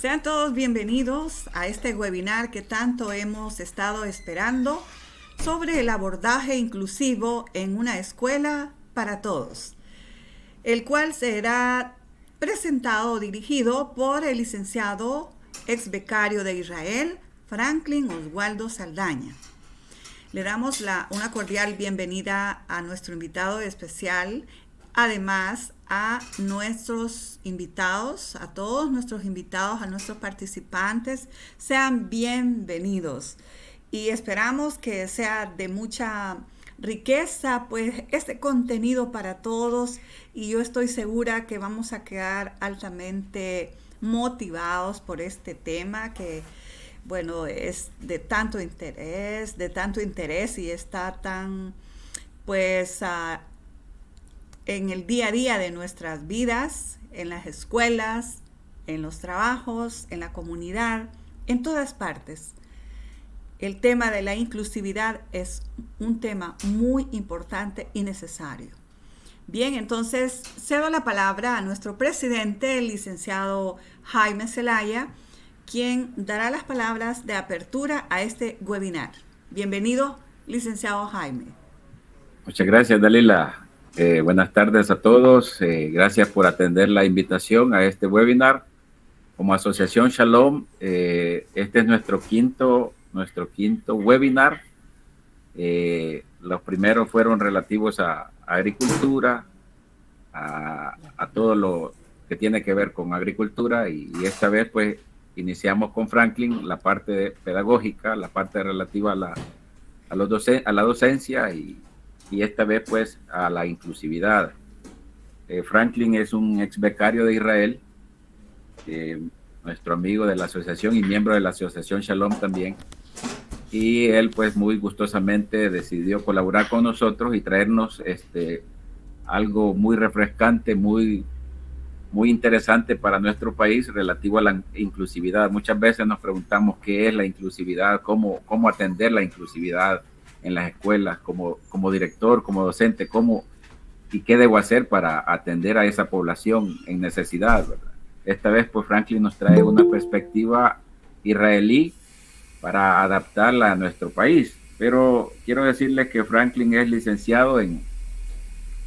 Sean todos bienvenidos a este webinar que tanto hemos estado esperando sobre el abordaje inclusivo en una escuela para todos, el cual será presentado o dirigido por el licenciado ex becario de Israel, Franklin Oswaldo Saldaña. Le damos una cordial bienvenida a nuestro invitado especial, además a nuestros invitados, a todos nuestros invitados, a nuestros participantes. Sean bienvenidos y esperamos que sea de mucha riqueza, pues, este contenido para todos, y yo estoy segura que vamos a quedar altamente motivados por este tema que, bueno, es de tanto interés y está tan, pues, en el día a día de nuestras vidas, en las escuelas, en los trabajos, en la comunidad, en todas partes. El tema de la inclusividad es un tema muy importante y necesario. Bien, entonces cedo la palabra a nuestro presidente, el licenciado Jaime Zelaya, quien dará las palabras de apertura a este webinar. Bienvenido, licenciado Jaime. Muchas gracias, Dalila. Buenas tardes a todos. Gracias por atender la invitación a este webinar. Como Asociación Shalom, este es nuestro quinto webinar. Los primeros fueron relativos a agricultura, a todo lo que tiene que ver con agricultura, y esta vez pues iniciamos con Franklin la parte pedagógica, la parte relativa a la docencia y esta vez pues a la inclusividad. Franklin es un ex becario de Israel, nuestro amigo de la asociación y miembro de la asociación Shalom también, y él pues muy gustosamente decidió colaborar con nosotros y traernos algo muy refrescante, muy interesante para nuestro país relativo a la inclusividad. Muchas veces nos preguntamos qué es la inclusividad, cómo atender la inclusividad en las escuelas, como director, como docente, y qué debo hacer para atender a esa población en necesidad, ¿verdad? Esta vez pues Franklin nos trae una perspectiva israelí para adaptarla a nuestro país, pero quiero decirles que Franklin es licenciado en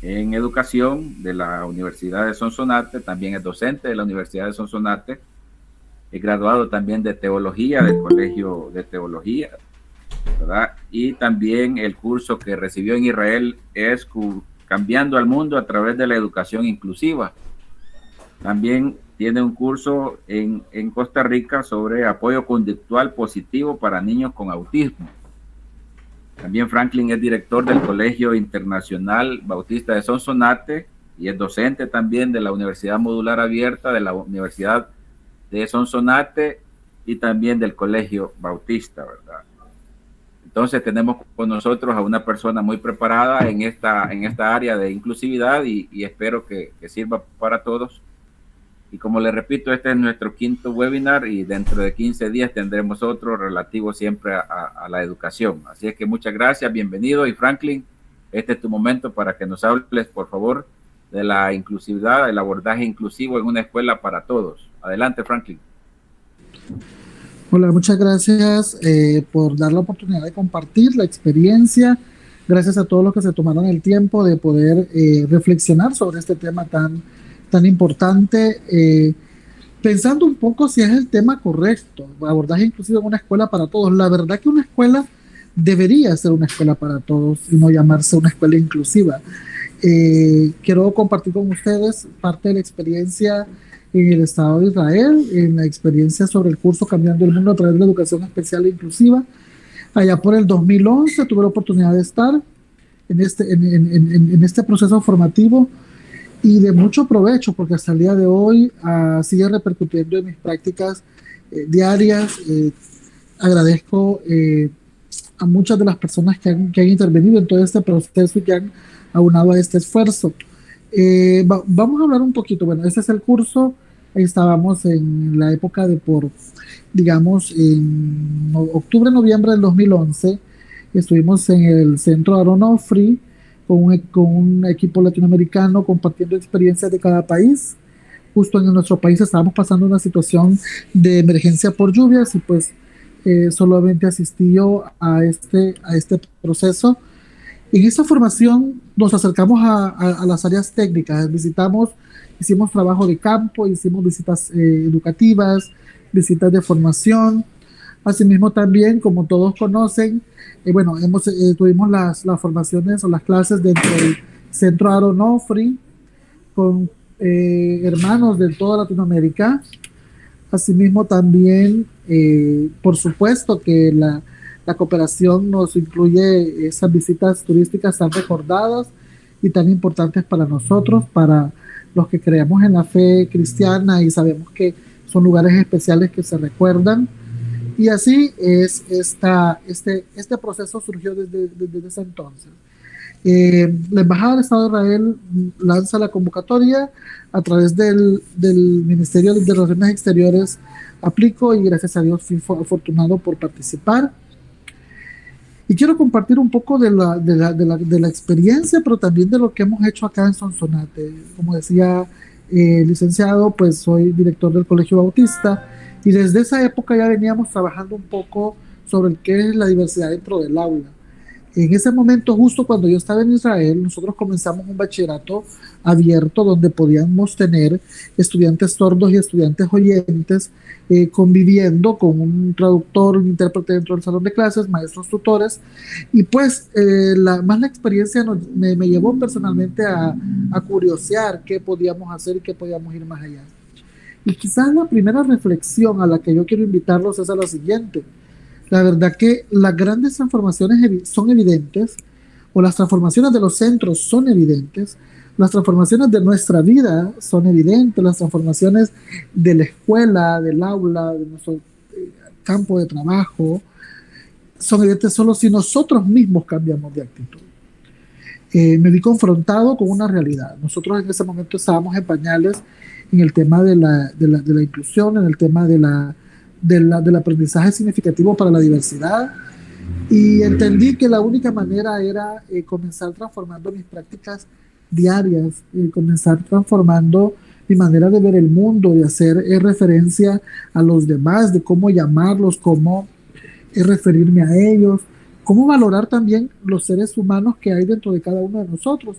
educación de la Universidad de Sonsonate, también es docente de la Universidad de Sonsonate, es graduado también de teología del Colegio de Teología, ¿verdad? Y también el curso que recibió en Israel es Cambiando al Mundo a través de la educación inclusiva. También tiene un curso en Costa Rica sobre apoyo conductual positivo para niños con autismo. También Franklin es director del Colegio Internacional Bautista de Sonsonate y es docente también de la Universidad Modular Abierta de la Universidad de Sonsonate y también del Colegio Bautista, ¿verdad? Entonces tenemos con nosotros a una persona muy preparada en esta área de inclusividad y espero que sirva para todos. Y como les repito, este es nuestro quinto webinar y dentro de 15 días tendremos otro relativo siempre a la educación. Así es que muchas gracias, bienvenido. Y Franklin, este es tu momento para que nos hables, por favor, de la inclusividad, el abordaje inclusivo en una escuela para todos. Adelante, Franklin. Hola, muchas gracias por dar la oportunidad de compartir la experiencia. Gracias a todos los que se tomaron el tiempo de poder reflexionar sobre este tema tan importante, pensando un poco si es el tema correcto, abordaje inclusivo en una escuela para todos. La verdad que una escuela debería ser una escuela para todos y no llamarse una escuela inclusiva. Quiero compartir con ustedes parte de la experiencia en el Estado de Israel, en la experiencia sobre el curso Cambiando el Mundo a través de la educación especial e inclusiva. Allá por el 2011 tuve la oportunidad de estar en este proceso formativo y de mucho provecho, porque hasta el día de hoy sigue repercutiendo en mis prácticas diarias. Agradezco a muchas de las personas que han intervenido en todo este proceso y que han aunado a este esfuerzo. Vamos a hablar un poquito. Bueno, este es el curso. Estábamos en la época en octubre, noviembre del 2011. Estuvimos en el Centro Aaron con un equipo latinoamericano compartiendo experiencias de cada país. justo en nuestro país estábamos pasando una situación de emergencia por lluvias y pues solamente asistí yo a este proceso. En esta formación nos acercamos a las áreas técnicas, hicimos trabajo de campo, hicimos visitas educativas, visitas de formación. Asimismo también, como todos conocen, bueno, tuvimos las formaciones o las clases dentro del Centro Aaron Ofri con hermanos de toda Latinoamérica. Asimismo también, por supuesto que la cooperación nos incluye esas visitas turísticas tan recordadas y tan importantes para nosotros, para los que creemos en la fe cristiana y sabemos que son lugares especiales que se recuerdan. Y así es este proceso surgió desde ese entonces. La Embajada del Estado de Israel lanza la convocatoria a través del Ministerio de Relaciones Exteriores. Aplico y gracias a Dios fui afortunado por participar. Y quiero compartir un poco de la experiencia, pero también de lo que hemos hecho acá en Sonsonate. Como decía licenciado, pues soy director del Colegio Bautista y desde esa época ya veníamos trabajando un poco sobre qué es la diversidad dentro del aula. En ese momento, justo cuando yo estaba en Israel, nosotros comenzamos un bachillerato abierto donde podíamos tener estudiantes sordos y estudiantes oyentes conviviendo con un traductor, un intérprete dentro del salón de clases, maestros tutores. Y pues la experiencia me llevó personalmente a curiosear qué podíamos hacer y qué podíamos ir más allá. Y quizás la primera reflexión a la que yo quiero invitarlos es a la siguiente. La verdad que las grandes transformaciones son evidentes, o las transformaciones de los centros son evidentes, las transformaciones de nuestra vida son evidentes, las transformaciones de la escuela, del aula, de nuestro campo de trabajo, son evidentes solo si nosotros mismos cambiamos de actitud. Me vi confrontado con una realidad. Nosotros en ese momento estábamos en pañales en el tema de la inclusión, en el tema del aprendizaje significativo para la diversidad, y entendí que la única manera era comenzar transformando mis prácticas diarias, comenzar transformando mi manera de ver el mundo, de hacer referencia a los demás, de cómo llamarlos, cómo referirme a ellos, cómo valorar también los seres humanos que hay dentro de cada uno de nosotros.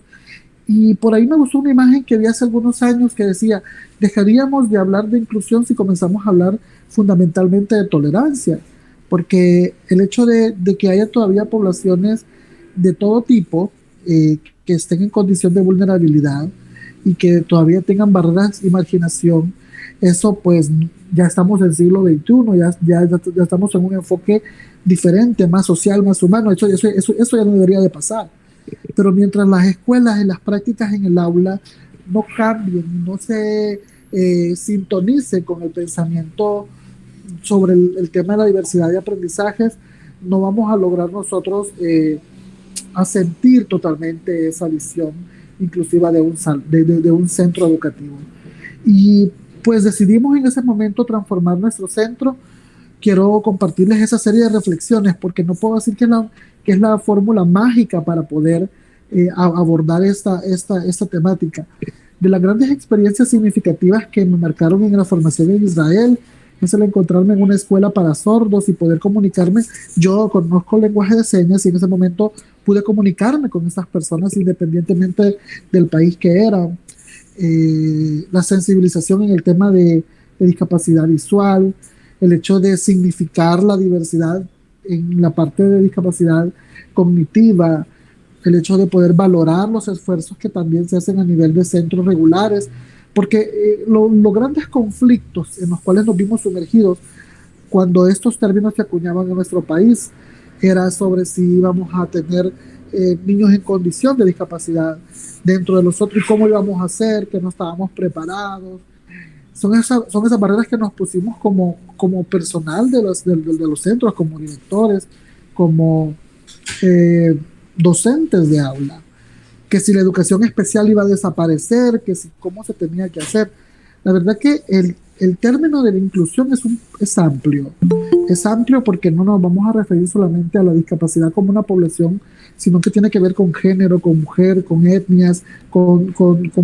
Y por ahí me gustó una imagen que vi hace algunos años que decía, dejaríamos de hablar de inclusión si comenzamos a hablar fundamentalmente de tolerancia, porque el hecho de que haya todavía poblaciones de todo tipo que estén en condición de vulnerabilidad y que todavía tengan barreras y marginación, eso pues ya estamos en el siglo XXI, ya estamos en un enfoque diferente, más social, más humano, eso ya no debería de pasar. Pero mientras las escuelas y las prácticas en el aula no cambien, no se sintonicen con el pensamiento sobre el tema de la diversidad de aprendizajes, no vamos a lograr nosotros a sentir totalmente esa visión inclusiva de un centro educativo. Y pues decidimos en ese momento transformar nuestro centro. Quiero compartirles esa serie de reflexiones porque no puedo decir que es la fórmula mágica para poder abordar esta temática. De las grandes experiencias significativas que me marcaron en la formación en Israel es el encontrarme en una escuela para sordos y poder comunicarme. Yo conozco el lenguaje de señas y en ese momento pude comunicarme con estas personas independientemente del país que eran. La sensibilización en el tema de discapacidad visual, el hecho de significar la diversidad en la parte de discapacidad cognitiva, el hecho de poder valorar los esfuerzos que también se hacen a nivel de centros regulares, porque los grandes conflictos en los cuales nos vimos sumergidos cuando estos términos se acuñaban en nuestro país era sobre si íbamos a tener niños en condición de discapacidad dentro de nosotros y cómo íbamos a hacer, que no estábamos preparados. Son esas barreras que nos pusimos como personal de los centros, como directores, como docentes de aula, que si la educación especial iba a desaparecer, que si cómo se tenía que hacer. La verdad que el término de la inclusión es amplio. Es amplio porque no nos vamos a referir solamente a la discapacidad como una población, sino que tiene que ver con género, con mujer, con etnias, con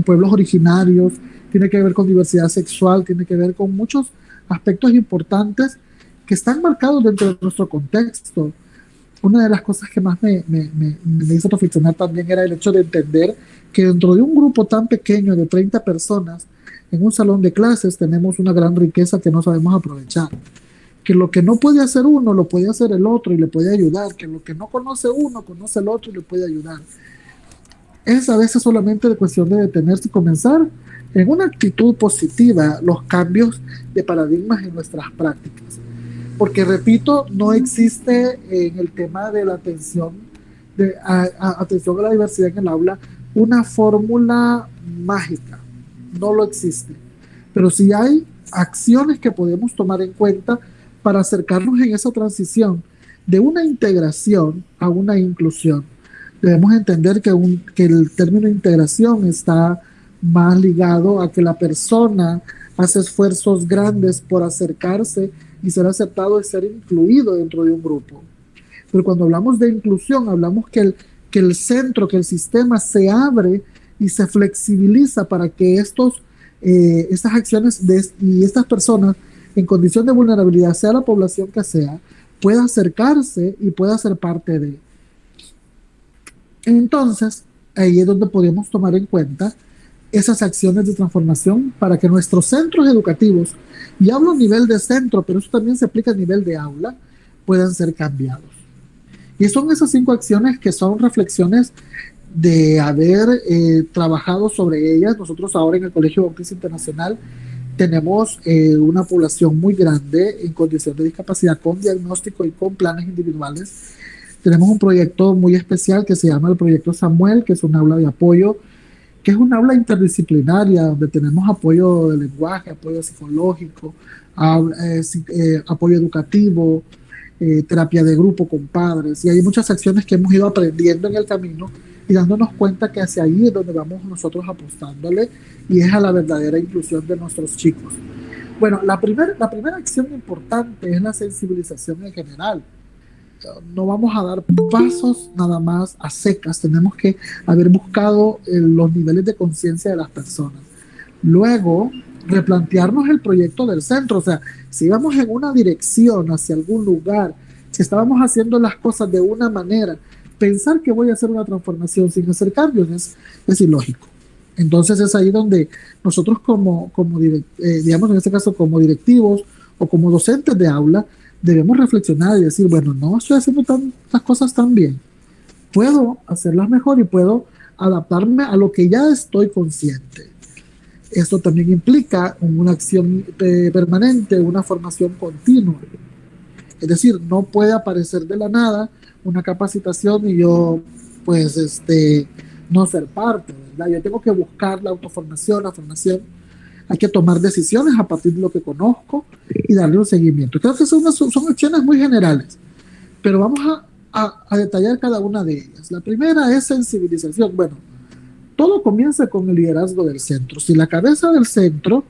pueblos originarios, tiene que ver con diversidad sexual, tiene que ver con muchos aspectos importantes que están marcados dentro de nuestro contexto. Una de las cosas que más me hizo reflexionar también era el hecho de entender que dentro de un grupo tan pequeño de 30 personas, en un salón de clases, tenemos una gran riqueza que no sabemos aprovechar. Que lo que no puede hacer uno, lo puede hacer el otro y le puede ayudar. Que lo que no conoce uno, conoce el otro y le puede ayudar. Es a veces solamente de cuestión de detenerse y comenzar en una actitud positiva los cambios de paradigmas en nuestras prácticas. Porque, repito, no existe en el tema de la atención, atención a la diversidad en el aula, una fórmula mágica. No lo existe. Pero sí hay acciones que podemos tomar en cuenta para acercarnos en esa transición de una integración a una inclusión. Debemos entender que el término integración está más ligado a que la persona hace esfuerzos grandes por acercarse y ser aceptado y ser incluido dentro de un grupo. Pero cuando hablamos de inclusión, hablamos que el centro, que el sistema se abre y se flexibiliza para que estas acciones y estas personas en condición de vulnerabilidad, sea la población que sea, pueda acercarse y pueda ser parte de. Entonces, ahí es donde podemos tomar en cuenta esas acciones de transformación para que nuestros centros educativos, y hablo a nivel de centro, pero eso también se aplica a nivel de aula, puedan ser cambiados. Y son esas 5 acciones que son reflexiones de haber trabajado sobre ellas. Nosotros ahora en el Colegio Bautista Internacional tenemos una población muy grande en condición de discapacidad con diagnóstico y con planes individuales. Tenemos un proyecto muy especial que se llama el Proyecto Samuel, que es un aula de apoyo, que es un aula interdisciplinaria, donde tenemos apoyo de lenguaje, apoyo psicológico, apoyo educativo, terapia de grupo con padres, y hay muchas acciones que hemos ido aprendiendo en el camino y dándonos cuenta que hacia ahí es donde vamos nosotros apostándole, y es a la verdadera inclusión de nuestros chicos. Bueno, la primera acción importante es la sensibilización en general. No vamos a dar pasos nada más a secas, tenemos que haber buscado los niveles de conciencia de las personas. Luego, replantearnos el proyecto del centro, o sea, si íbamos en una dirección hacia algún lugar, si estábamos haciendo las cosas de una manera, pensar que voy a hacer una transformación sin hacer cambios es ilógico. Entonces es ahí donde nosotros digamos en este caso como directivos o como docentes de aula, debemos reflexionar y decir, bueno, no estoy haciendo las cosas tan bien, puedo hacerlas mejor y puedo adaptarme a lo que ya estoy consciente. Esto también implica una acción permanente, una formación continua. Es decir, no puede aparecer de la nada una capacitación y yo, pues, no ser parte, ¿verdad? Yo tengo que buscar la autoformación, la formación. Hay que tomar decisiones a partir de lo que conozco y darle un seguimiento. Creo que son acciones muy generales, pero vamos a detallar cada una de ellas. La primera es sensibilización. Bueno, todo comienza con el liderazgo del centro. Si la cabeza del centro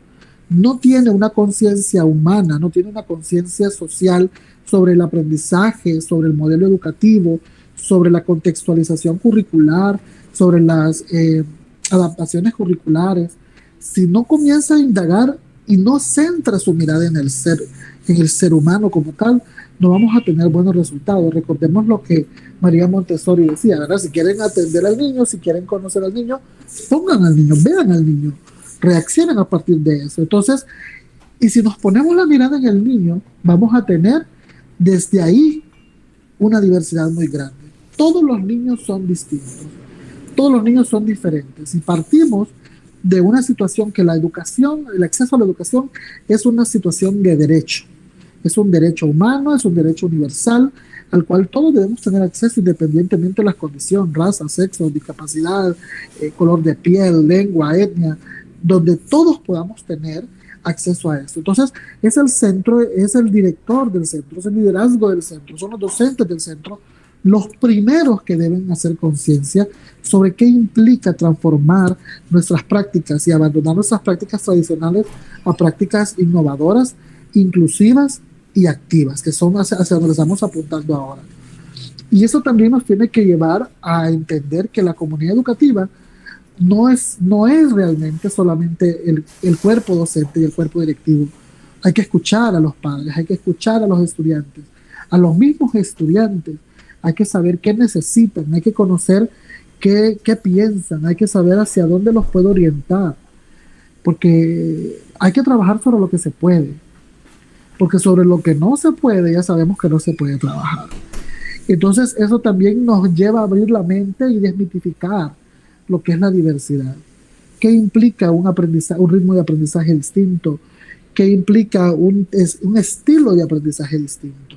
no tiene una conciencia humana, no tiene una conciencia social sobre el aprendizaje, sobre el modelo educativo, sobre la contextualización curricular, sobre las adaptaciones curriculares, si no comienza a indagar y no centra su mirada en el ser humano como tal, no vamos a tener buenos resultados. Recordemos lo que María Montessori decía, ¿verdad? Si quieren atender al niño, si quieren conocer al niño, pongan al niño, vean al niño, reaccionen a partir de eso. Entonces, y si nos ponemos la mirada en el niño, vamos a tener desde ahí una diversidad muy grande. Todos los niños son distintos, todos los niños son diferentes, y partimos de una situación que la educación, el acceso a la educación es una situación de derecho. Es un derecho humano, es un derecho universal, al cual todos debemos tener acceso independientemente de las condiciones, raza, sexo, discapacidad, color de piel, lengua, etnia, donde todos podamos tener acceso a esto. Entonces, es el centro, es el director del centro, es el liderazgo del centro, son los docentes del centro los primeros que deben hacer conciencia sobre qué implica transformar nuestras prácticas y abandonar nuestras prácticas tradicionales a prácticas innovadoras, inclusivas y activas, que son hacia donde estamos apuntando ahora. Y eso también nos tiene que llevar a entender que la comunidad educativa no es realmente solamente el cuerpo docente y el cuerpo directivo. Hay que escuchar a los padres, hay que escuchar a los estudiantes, a los mismos estudiantes. Hay que saber qué necesitan, hay que conocer qué piensan, hay que saber hacia dónde los puedo orientar, porque hay que trabajar sobre lo que se puede, porque sobre lo que no se puede ya sabemos que no se puede trabajar. Entonces eso también nos lleva a abrir la mente y desmitificar lo que es la diversidad. ¿Qué implica un ritmo de aprendizaje distinto? ¿Qué implica un estilo de aprendizaje distinto?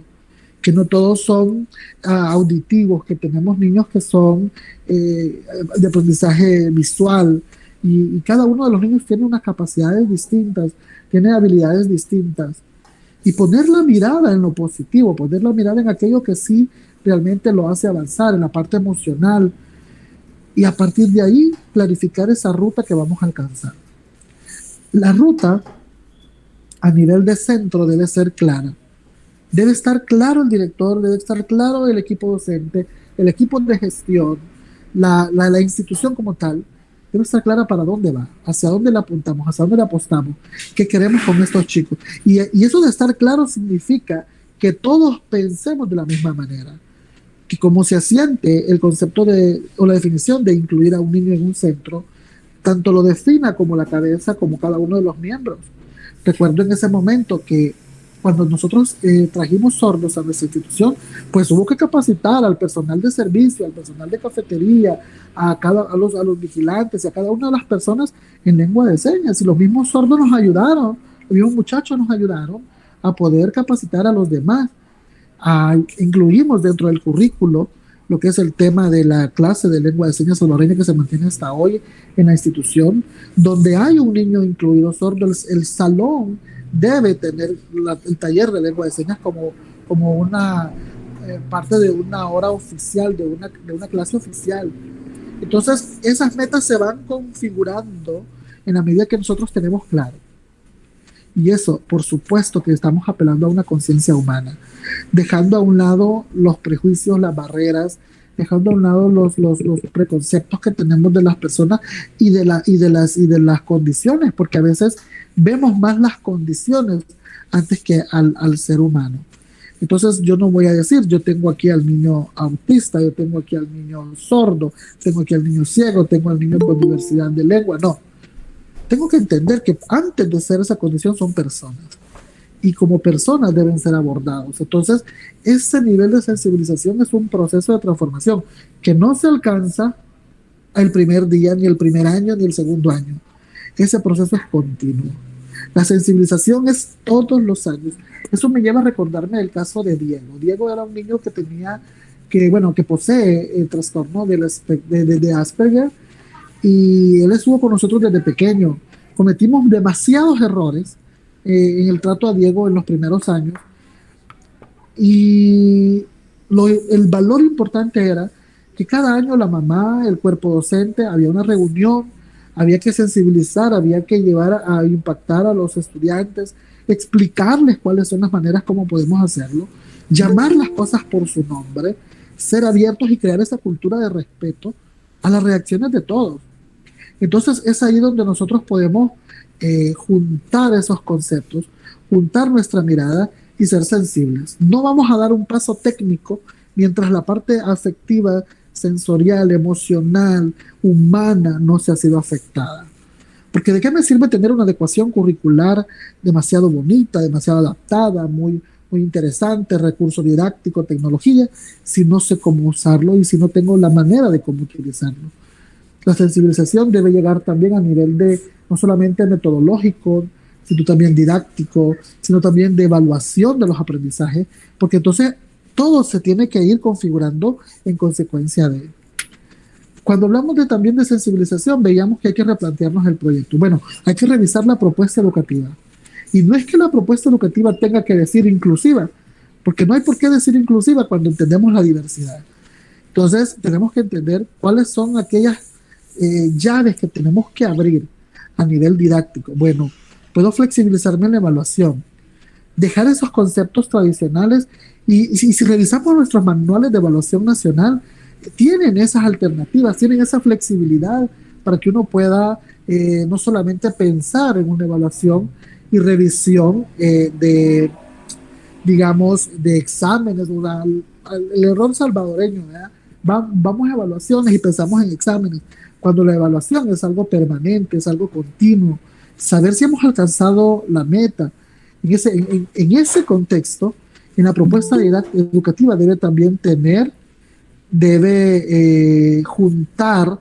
Que no todos son auditivos, que tenemos niños que son de aprendizaje visual, y cada uno de los niños tiene unas capacidades distintas, tiene habilidades distintas. Y poner la mirada en lo positivo, poner la mirada en aquello que sí realmente lo hace avanzar, en la parte emocional, y a partir de ahí clarificar esa ruta que vamos a alcanzar. La ruta a nivel de centro debe ser clara. Debe estar claro el director, debe estar claro el equipo docente, el equipo de gestión, la institución como tal. Debe estar clara para dónde va, hacia dónde le apuntamos, hacia dónde le apostamos, qué queremos con estos chicos. Y eso de estar claro significa que todos pensemos de la misma manera. Que como se asiente el concepto o la definición de incluir a un niño en un centro, tanto lo defina como la cabeza, como cada uno de los miembros. Recuerdo en ese momento que cuando nosotros trajimos sordos a nuestra institución, pues hubo que capacitar al personal de servicio, al personal de cafetería, a los vigilantes y a cada una de las personas en lengua de señas. Y los mismos sordos nos ayudaron, los mismos muchachos nos ayudaron a poder capacitar a los demás. Incluimos dentro del currículo lo que es el tema de la clase de lengua de señas salvadoreña que se mantiene hasta hoy en la institución, donde hay un niño incluido sordo. El salón debe tener el taller de lengua de señas como una parte de una hora oficial, de una clase oficial. Entonces, esas metas se van configurando en la medida que nosotros tenemos claro. Y eso, por supuesto que estamos apelando a una conciencia humana, dejando a un lado los prejuicios, las barreras, dejando a un lado los preconceptos que tenemos de las personas y de las condiciones, porque a veces vemos más las condiciones antes que al ser humano. Entonces yo no voy a decir, yo tengo aquí al niño autista, yo tengo aquí al niño sordo, tengo aquí al niño ciego, tengo al niño con diversidad de lengua. No, tengo que entender que antes de ser esa condición son personas, y como personas deben ser abordados. Entonces ese nivel de sensibilización es un proceso de transformación que no se alcanza el primer día, ni el primer año, ni el segundo año. Ese proceso es continuo. La sensibilización es todos los años. Eso me lleva a recordarme el caso de Diego. Diego era un niño que posee el trastorno de Asperger, y él estuvo con nosotros desde pequeño. Cometimos demasiados errores en el trato a Diego en los primeros años, y el valor importante era que cada año la mamá, el cuerpo docente, había una reunión, había que sensibilizar, había que llevar a impactar a los estudiantes, explicarles cuáles son las maneras como podemos hacerlo, llamar las cosas por su nombre, ser abiertos y crear esa cultura de respeto a las reacciones de todos. Entonces es ahí donde nosotros podemos juntar esos conceptos, juntar nuestra mirada y ser sensibles. No vamos a dar un paso técnico mientras la parte afectiva, sensorial, emocional, humana no se ha sido afectada. Porque ¿de qué me sirve tener una adecuación curricular demasiado bonita, demasiado adaptada, muy interesante, recurso didáctico, tecnología, si no sé cómo usarlo y si no tengo la manera de cómo utilizarlo? La sensibilización debe llegar también a nivel de no solamente metodológico, sino también didáctico, sino también de evaluación de los aprendizajes, porque entonces todo se tiene que ir configurando en consecuencia de. Cuando hablamos también de sensibilización, veíamos que hay que replantearnos el proyecto. Bueno, hay que revisar la propuesta educativa. Y no es que la propuesta educativa tenga que decir inclusiva, porque no hay por qué decir inclusiva cuando entendemos la diversidad. Entonces, tenemos que entender cuáles son aquellas llaves que tenemos que abrir a nivel didáctico. Bueno, puedo flexibilizarme en la evaluación, dejar esos conceptos tradicionales, y si revisamos nuestros manuales de evaluación nacional, tienen esas alternativas, tienen esa flexibilidad para que uno pueda no solamente pensar en una evaluación y revisión digamos, de exámenes, el error salvadoreño, ¿verdad? Vamos a evaluaciones y pensamos en exámenes, cuando la evaluación es algo permanente, es algo continuo, saber si hemos alcanzado la meta. En ese contexto, en la propuesta educativa debe juntar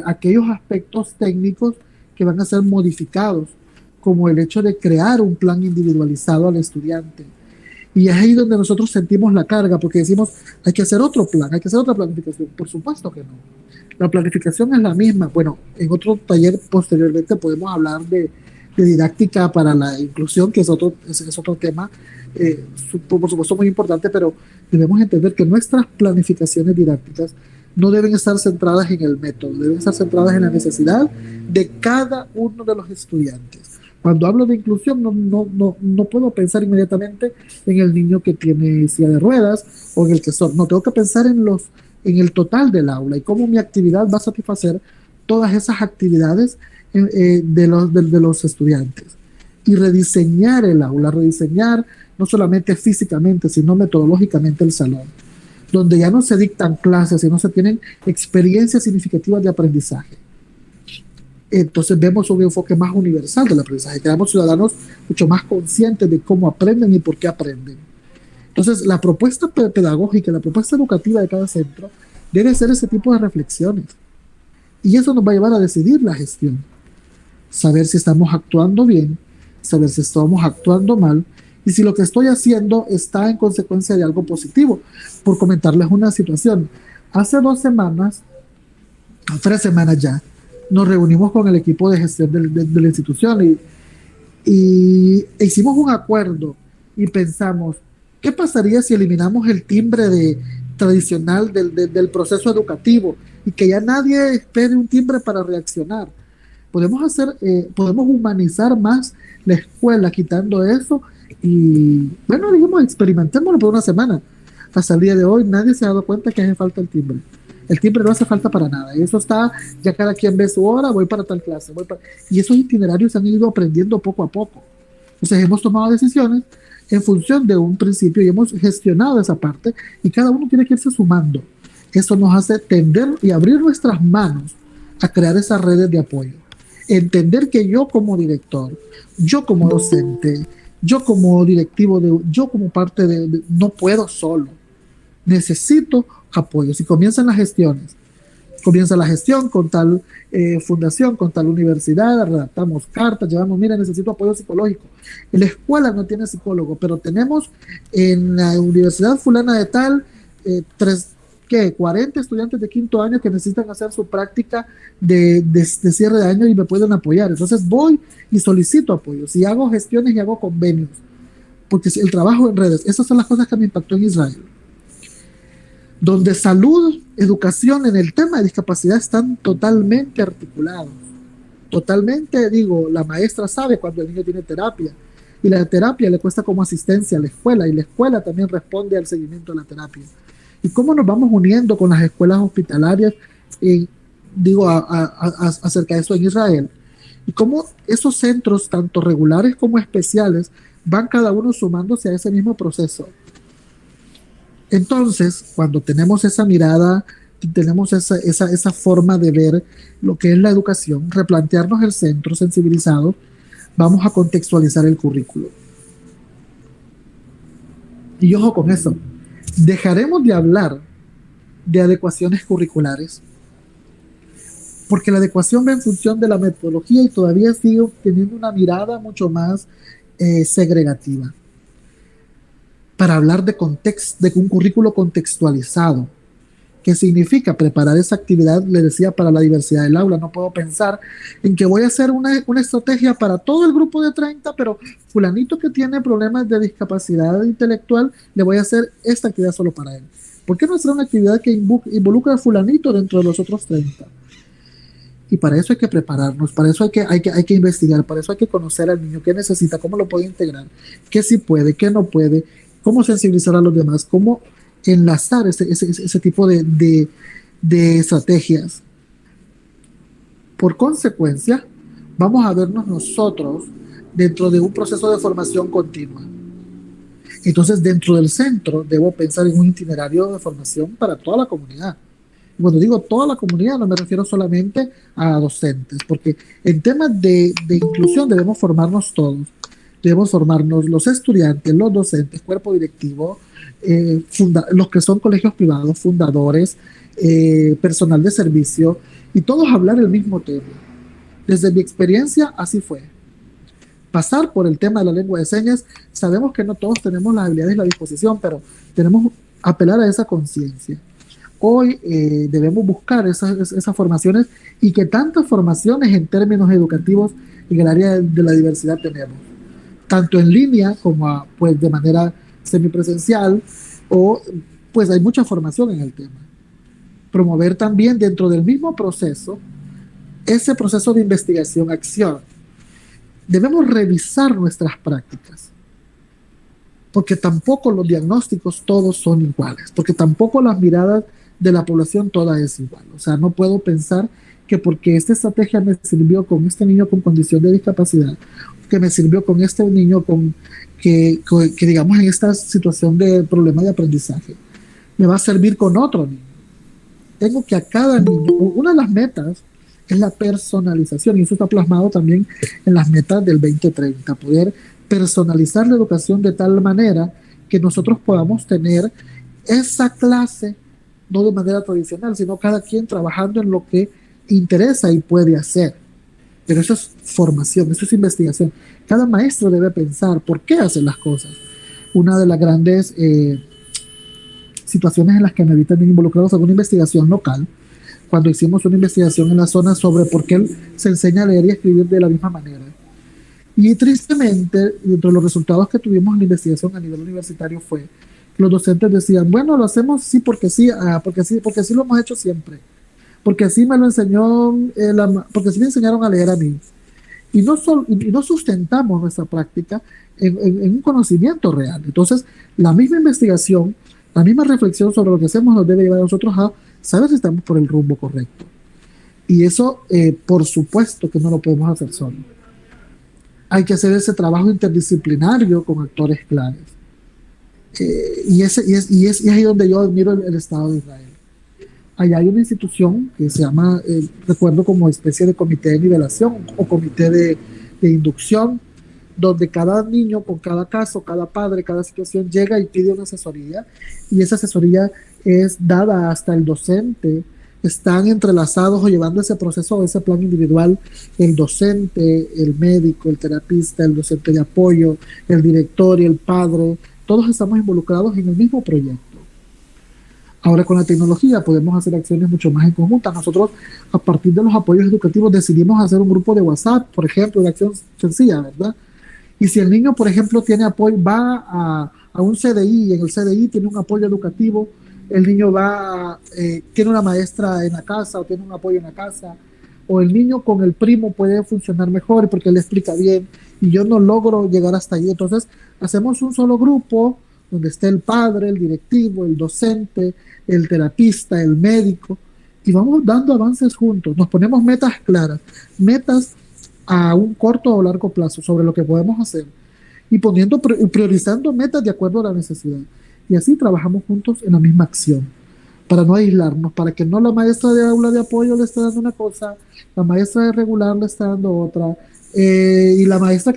aquellos aspectos técnicos que van a ser modificados, como el hecho de crear un plan individualizado al estudiante. Y es ahí donde nosotros sentimos la carga, porque decimos, hay que hacer otro plan, hay que hacer otra planificación. Por supuesto que no. La planificación es la misma. Bueno, en otro taller posteriormente podemos hablar de didáctica para la inclusión, que es otro tema, por supuesto muy importante, pero debemos entender que nuestras planificaciones didácticas no deben estar centradas en el método, deben estar centradas en la necesidad de cada uno de los estudiantes. Cuando hablo de inclusión, no puedo pensar inmediatamente en el niño que tiene silla de ruedas o en el que no, tengo que pensar en el total del aula y cómo mi actividad va a satisfacer todas esas actividades de los estudiantes. Y rediseñar el aula, rediseñar no solamente físicamente, sino metodológicamente el salón, donde ya no se dictan clases, sino se tienen experiencias significativas de aprendizaje. Entonces vemos un enfoque más universal del aprendizaje, creamos ciudadanos mucho más conscientes de cómo aprenden y por qué aprenden. Entonces la propuesta pedagógica, la propuesta educativa de cada centro debe ser ese tipo de reflexiones. Y eso nos va a llevar a decidir la gestión. Saber si estamos actuando bien, saber si estamos actuando mal, y si lo que estoy haciendo está en consecuencia de algo positivo. Por comentarles una situación, hace 2 semanas, 3 semanas ya, nos reunimos con el equipo de gestión de la institución y hicimos un acuerdo y pensamos, ¿qué pasaría si eliminamos el timbre tradicional del proceso educativo y que ya nadie espere un timbre para reaccionar? Podemos humanizar más la escuela quitando eso y, bueno, dijimos, experimentémoslo por 1 semana. Hasta el día de hoy nadie se ha dado cuenta que hace falta el timbre. El timbre no hace falta para nada. Y eso está, ya cada quien ve su hora, voy para tal clase. Y esos itinerarios se han ido aprendiendo poco a poco. Entonces hemos tomado decisiones en función de un principio y hemos gestionado esa parte y cada uno tiene que irse sumando. Eso nos hace tender y abrir nuestras manos a crear esas redes de apoyo. Entender que yo como director, yo como docente, yo como directivo, yo como parte no puedo solo. Necesito apoyos y comienza la gestión con tal fundación, con tal universidad, redactamos cartas, llevamos, mira, necesito apoyo psicológico. En la escuela no tiene psicólogo, pero tenemos en la universidad fulana de tal 40 estudiantes de 5º año que necesitan hacer su práctica de cierre de año y me pueden apoyar. Entonces voy y solicito apoyos y hago gestiones y hago convenios, porque el trabajo en redes, esas son las cosas que me impactó en Israel, donde salud, educación en el tema de discapacidad están totalmente articulados. Totalmente, la maestra sabe cuando el niño tiene terapia y la terapia le cuesta como asistencia a la escuela y la escuela también responde al seguimiento de la terapia. Y cómo nos vamos uniendo con las escuelas hospitalarias, acerca de eso en Israel. Y cómo esos centros, tanto regulares como especiales, van cada uno sumándose a ese mismo proceso. Entonces, cuando tenemos esa mirada, tenemos esa forma de ver lo que es la educación, replantearnos el centro sensibilizado, vamos a contextualizar el currículo. Y ojo con eso, dejaremos de hablar de adecuaciones curriculares, porque la adecuación va en función de la metodología y todavía sigue teniendo una mirada mucho más segregativa. Para hablar de un currículo contextualizado, que significa preparar esa actividad, le decía, para la diversidad del aula. No puedo pensar en que voy a hacer una estrategia para todo el grupo de 30, pero fulanito que tiene problemas de discapacidad intelectual, le voy a hacer esta actividad solo para él. ¿Por qué no hacer una actividad que involucra a fulanito dentro de los otros 30? Y para eso hay que prepararnos, para eso hay que investigar, para eso hay que conocer al niño, qué necesita, cómo lo puede integrar, qué sí puede, qué no puede, cómo sensibilizar a los demás, cómo enlazar ese tipo de estrategias. Por consecuencia, vamos a vernos nosotros dentro de un proceso de formación continua. Entonces, dentro del centro, debo pensar en un itinerario de formación para toda la comunidad. Cuando digo toda la comunidad, no me refiero solamente a docentes, porque en temas de inclusión debemos formarnos todos. Debemos formarnos los estudiantes, los docentes, cuerpo directivo, los que son colegios privados, fundadores, personal de servicio, y todos hablar el mismo tema. Desde mi experiencia, así fue. Pasar por el tema de la lengua de señas, sabemos que no todos tenemos las habilidades y la disposición, pero tenemos que apelar a esa conciencia. Hoy debemos buscar esas formaciones, y que tantas formaciones en términos educativos en el área de la diversidad tenemos, tanto en línea como pues de manera semipresencial, o pues hay mucha formación en el tema. Promover también dentro del mismo proceso, ese proceso de investigación, acción. Debemos revisar nuestras prácticas, porque tampoco los diagnósticos todos son iguales, porque tampoco las miradas de la población toda es igual. O sea, no puedo pensar que porque esta estrategia me sirvió con este niño con condición de discapacidad, que me sirvió con este niño que digamos en esta situación de problema de aprendizaje, me va a servir con otro niño. Tengo que a cada niño, una de las metas es la personalización, y eso está plasmado también en las metas del 2030, poder personalizar la educación de tal manera que nosotros podamos tener esa clase no de manera tradicional, sino cada quien trabajando en lo que interesa y puede hacer. Pero eso es formación, eso es investigación. Cada maestro debe pensar por qué hace las cosas. Una de las grandes situaciones en las que me vi también involucrados en una investigación local, cuando hicimos una investigación en la zona sobre por qué se enseña a leer y escribir de la misma manera. Y tristemente, dentro de los resultados que tuvimos en la investigación a nivel universitario fue que los docentes decían, bueno, lo hacemos sí porque sí, porque sí lo hemos hecho siempre, porque así me lo enseñó, porque así me enseñaron a leer a mí. Y no sustentamos nuestra práctica en un conocimiento real. Entonces, la misma investigación, la misma reflexión sobre lo que hacemos nos debe llevar a nosotros a saber si estamos por el rumbo correcto. Y eso, por supuesto que no lo podemos hacer solos. Hay que hacer ese trabajo interdisciplinario con actores claves. Y es ahí donde yo admiro el Estado de Israel. Allá hay una institución que se llama, recuerdo como especie de comité de nivelación o comité de inducción, donde cada niño, con cada caso, cada padre, cada situación llega y pide una asesoría, y esa asesoría es dada hasta el docente. Están entrelazados o llevando ese proceso, ese plan individual, el docente, el médico, el terapista, el docente de apoyo, el director y el padre. Todos estamos involucrados en el mismo proyecto. Ahora con la tecnología podemos hacer acciones mucho más en conjunta. Nosotros, a partir de los apoyos educativos, decidimos hacer un grupo de WhatsApp, por ejemplo, una acción sencilla, ¿verdad? Y si el niño, por ejemplo, tiene apoyo, va a un CDI, y en el CDI tiene un apoyo educativo, el niño tiene una maestra en la casa o tiene un apoyo en la casa, o el niño con el primo puede funcionar mejor porque él explica bien y yo no logro llegar hasta ahí. Entonces hacemos un solo grupo donde esté el padre, el directivo, el docente, el terapista, el médico, y vamos dando avances juntos. Nos ponemos metas claras, metas a un corto o largo plazo sobre lo que podemos hacer, y priorizando metas de acuerdo a la necesidad. Y así trabajamos juntos en la misma acción, para no aislarnos, para que no la maestra de aula de apoyo le esté dando una cosa, la maestra de regular le está dando otra, y la maestra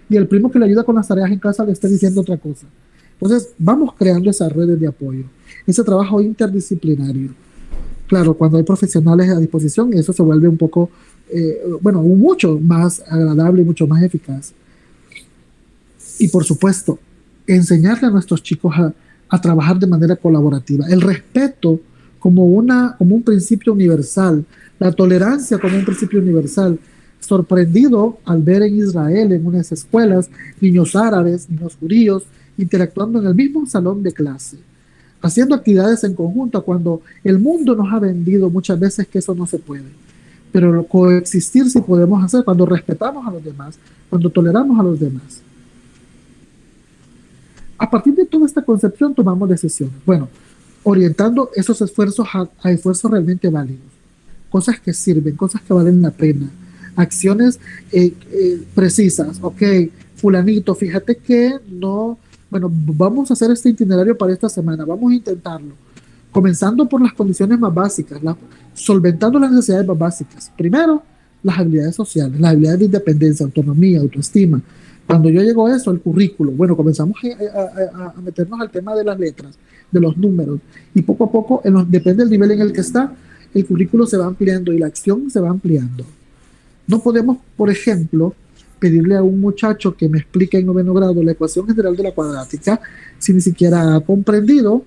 y el primo que le ayuda con las tareas en casa le esté diciendo otra cosa. Entonces vamos creando esas redes de apoyo, ese trabajo interdisciplinario. Claro, cuando hay profesionales a disposición, eso se vuelve un poco, mucho más agradable y mucho más eficaz. Y por supuesto, enseñarle a nuestros chicos a trabajar de manera colaborativa. El respeto como un principio universal, la tolerancia como un principio universal. Sorprendido al ver en Israel, en unas escuelas, niños árabes, niños judíos, interactuando en el mismo salón de clase, haciendo actividades en conjunto, cuando el mundo nos ha vendido muchas veces que eso no se puede. Pero coexistir sí podemos hacer cuando respetamos a los demás, cuando toleramos a los demás. A partir de toda esta concepción tomamos decisiones. Bueno, orientando esos esfuerzos a esfuerzos realmente válidos. cosas que sirven, cosas que valen la pena, acciones precisas. Ok, fulanito, fíjate que no, bueno, vamos a hacer este itinerario para esta semana, vamos a intentarlo, comenzando por las condiciones más básicas, solventando las necesidades más básicas. Primero, las habilidades sociales, las habilidades de independencia, autonomía, autoestima. Cuando yo llego a eso, el currículo, bueno, comenzamos a meternos al tema de las letras, de los números, y poco a poco, depende del nivel en el que está, el currículo se va ampliando y la acción se va ampliando. No podemos, por ejemplo, pedirle a un muchacho que me explique en 9º grado la ecuación general de la cuadrática si ni siquiera ha comprendido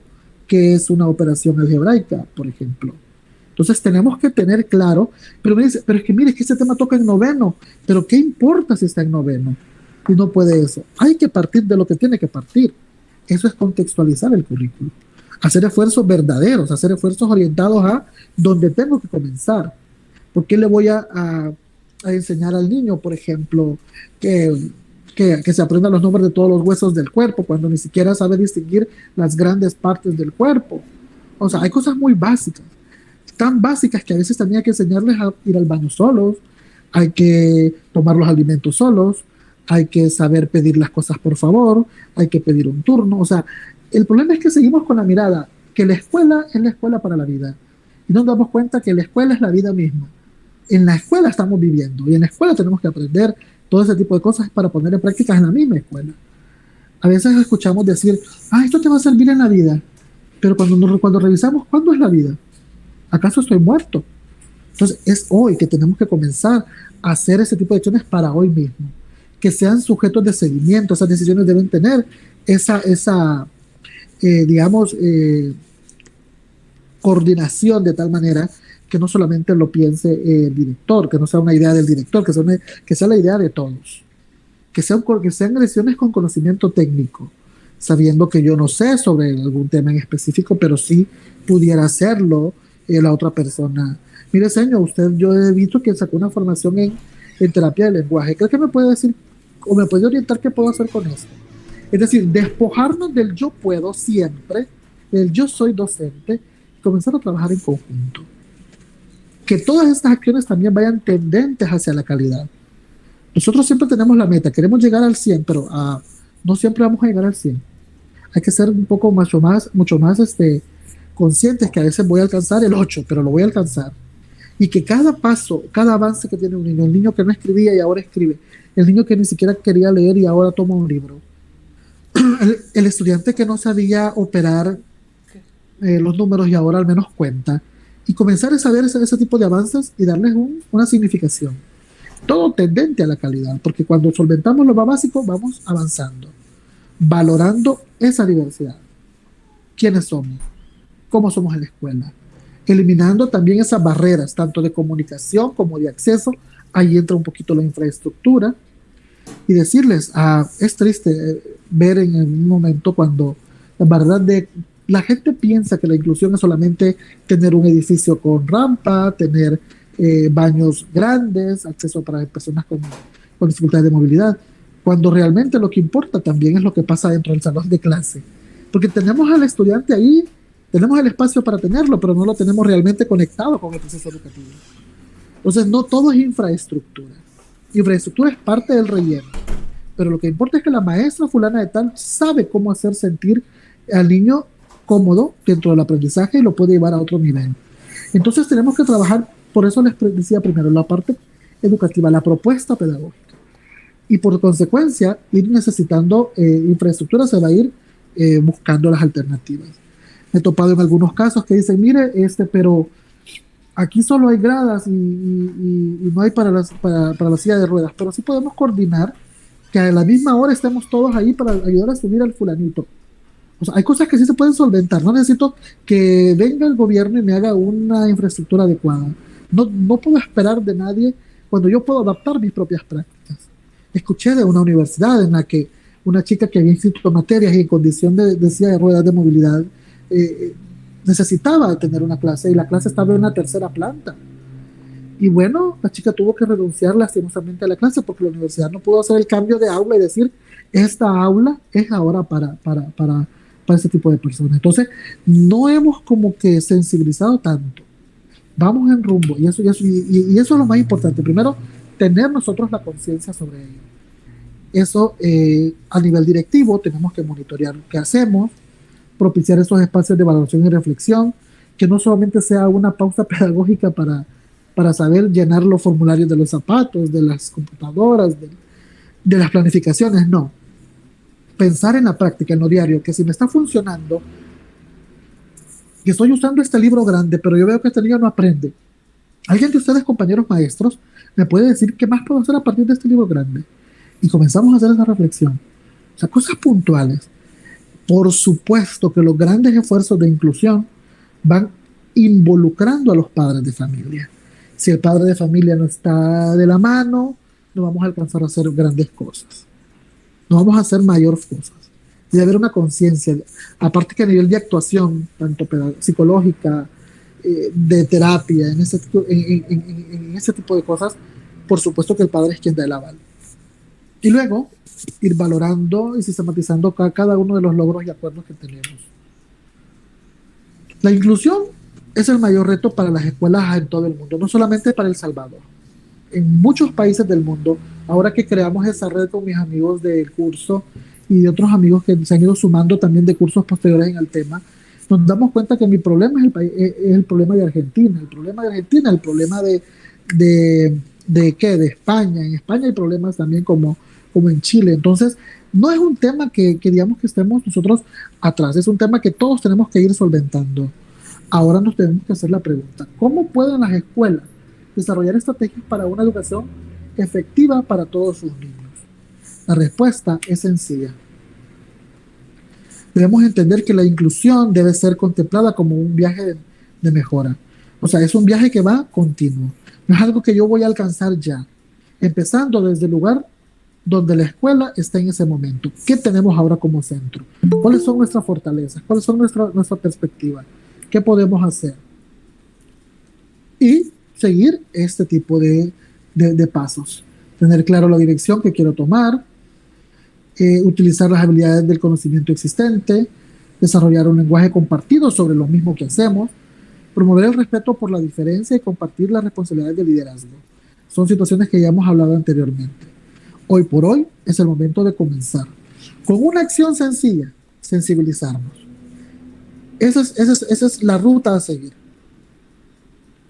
qué es una operación algebraica, por ejemplo. Entonces tenemos que tener claro, pero me dice, pero es que mire, es que este tema toca en 9º, pero ¿qué importa si está en 9º? Y no puede eso. Hay que partir de lo que tiene que partir. Eso es contextualizar el currículo. Hacer esfuerzos verdaderos, hacer esfuerzos orientados a donde tengo que comenzar. ¿Por qué le voy a enseñar al niño, por ejemplo, que se aprenda los nombres de todos los huesos del cuerpo cuando ni siquiera sabe distinguir las grandes partes del cuerpo? O sea, hay cosas muy básicas, tan básicas que a veces también hay que enseñarles a ir al baño solos, hay que tomar los alimentos solos, hay que saber pedir las cosas por favor, hay que pedir un turno. O sea, el problema es que seguimos con la mirada que la escuela es la escuela para la vida y no nos damos cuenta que la escuela es la vida misma. En la escuela estamos viviendo y en la escuela tenemos que aprender todo ese tipo de cosas para poner en práctica en la misma escuela. A veces escuchamos decir, esto te va a servir en la vida, pero cuando revisamos, ¿cuándo es la vida? ¿Acaso estoy muerto? Entonces es hoy que tenemos que comenzar a hacer ese tipo de acciones para hoy mismo, que sean sujetos de seguimiento. Esas decisiones deben tener esa coordinación de tal manera que no solamente lo piense el director, que no sea una idea del director, que sea la idea de todos, que sean decisiones con conocimiento técnico, sabiendo que yo no sé sobre algún tema en específico, pero sí pudiera hacerlo la otra persona. Mire, señor, yo he visto que sacó una formación en terapia de lenguaje. ¿Cree que me puede decir o me puede orientar qué puedo hacer con esto? Es decir, despojarnos del yo puedo siempre, del yo soy docente, y comenzar a trabajar en conjunto. Que todas estas acciones también vayan tendentes hacia la calidad. Nosotros siempre tenemos la meta, queremos llegar al 100, pero no siempre vamos a llegar al 100. Hay que ser un poco mucho más conscientes que a veces voy a alcanzar el 8, pero lo voy a alcanzar. Y que cada paso, cada avance que tiene un niño, el niño que no escribía y ahora escribe, el niño que ni siquiera quería leer y ahora toma un libro, el estudiante que no sabía operar los números y ahora al menos cuenta, y comenzar a saber ese tipo de avances y darles una significación. Todo tendente a la calidad, porque cuando solventamos lo más básico, vamos avanzando, valorando esa diversidad. ¿Quiénes somos? ¿Cómo somos en la escuela? Eliminando también esas barreras, tanto de comunicación como de acceso. Ahí entra un poquito la infraestructura. Y decirles, es triste ver en un momento cuando la verdad la gente piensa que la inclusión es solamente tener un edificio con rampa, tener baños grandes, acceso para personas con dificultades de movilidad, cuando realmente lo que importa también es lo que pasa dentro del salón de clase. Porque tenemos al estudiante ahí, tenemos el espacio para tenerlo, pero no lo tenemos realmente conectado con el proceso educativo. Entonces, no todo es infraestructura. Infraestructura es parte del relleno. Pero lo que importa es que la maestra fulana de tal sabe cómo hacer sentir al niño cómodo dentro del aprendizaje y lo puede llevar a otro nivel. Entonces tenemos que trabajar, por eso les decía primero, la parte educativa, la propuesta pedagógica. Y por consecuencia, ir necesitando infraestructura, se va a ir buscando las alternativas. Me he topado en algunos casos que dicen, mire, pero aquí solo hay gradas y no hay para la silla de ruedas, pero sí podemos coordinar que a la misma hora estemos todos ahí para ayudar a subir al fulanito. O sea, hay cosas que sí se pueden solventar. No necesito que venga el gobierno y me haga una infraestructura adecuada. No puedo esperar de nadie cuando yo puedo adaptar mis propias prácticas. Escuché de una universidad en la que una chica que había inscrito materias y en condición de silla de ruedas de movilidad necesitaba tener una clase y la clase estaba en una tercera planta. Y bueno, la chica tuvo que renunciar lastimosamente a la clase porque la universidad no pudo hacer el cambio de aula y decir, esta aula es ahora para este tipo de personas. Entonces, no hemos como que sensibilizado tanto. vamos en rumbo, y eso es lo más importante. Primero, tener nosotros la conciencia sobre ello. Eso a nivel directivo tenemos que monitorear qué hacemos, propiciar esos espacios de evaluación y reflexión, que no solamente sea una pausa pedagógica para saber llenar los formularios de los zapatos, de las computadoras, de las planificaciones, no. Pensar en la práctica, en lo diario, que si me está funcionando, que estoy usando este libro grande, pero yo veo que este niño no aprende. ¿Alguien de ustedes, compañeros maestros, me puede decir qué más puedo hacer a partir de este libro grande? Y comenzamos a hacer esa reflexión. O sea, cosas puntuales. Por supuesto que los grandes esfuerzos de inclusión van involucrando a los padres de familia. Si el padre de familia no está de la mano, no vamos a alcanzar a hacer grandes cosas. No vamos a hacer mayores cosas. Debe haber una conciencia. Aparte que a nivel de actuación, tanto psicológica, de terapia, en ese tipo de cosas, por supuesto que el padre es quien da el aval. Y luego, ir valorando y sistematizando cada uno de los logros y acuerdos que tenemos. La inclusión es el mayor reto para las escuelas en todo el mundo, no solamente para El Salvador. En muchos países del mundo, ahora que creamos esa red con mis amigos del curso y de otros amigos que se han ido sumando también de cursos posteriores en el tema, nos damos cuenta que mi problema es el problema de Argentina, el problema de España. En España hay problemas también como en Chile. Entonces, no es un tema que digamos que estemos nosotros atrás, es un tema que todos tenemos que ir solventando. Ahora nos tenemos que hacer la pregunta, ¿cómo pueden las escuelas desarrollar estrategias para una educación efectiva para todos sus niños? La respuesta es sencilla. Debemos entender que la inclusión debe ser contemplada como un viaje de mejora. O sea, es un viaje que va continuo. No es algo que yo voy a alcanzar ya. Empezando desde el lugar donde la escuela está en ese momento. ¿Qué tenemos ahora como centro? ¿Cuáles son nuestras fortalezas? ¿Cuáles son nuestra perspectiva? ¿Qué podemos hacer? Y seguir este tipo de pasos. Tener claro la dirección que quiero tomar, utilizar las habilidades del conocimiento existente, desarrollar un lenguaje compartido sobre lo mismo que hacemos, promover el respeto por la diferencia y compartir las responsabilidades de liderazgo. Son situaciones que ya hemos hablado anteriormente. Hoy por hoy es el momento de comenzar. Con una acción sencilla, sensibilizarnos. Esa es la ruta a seguir.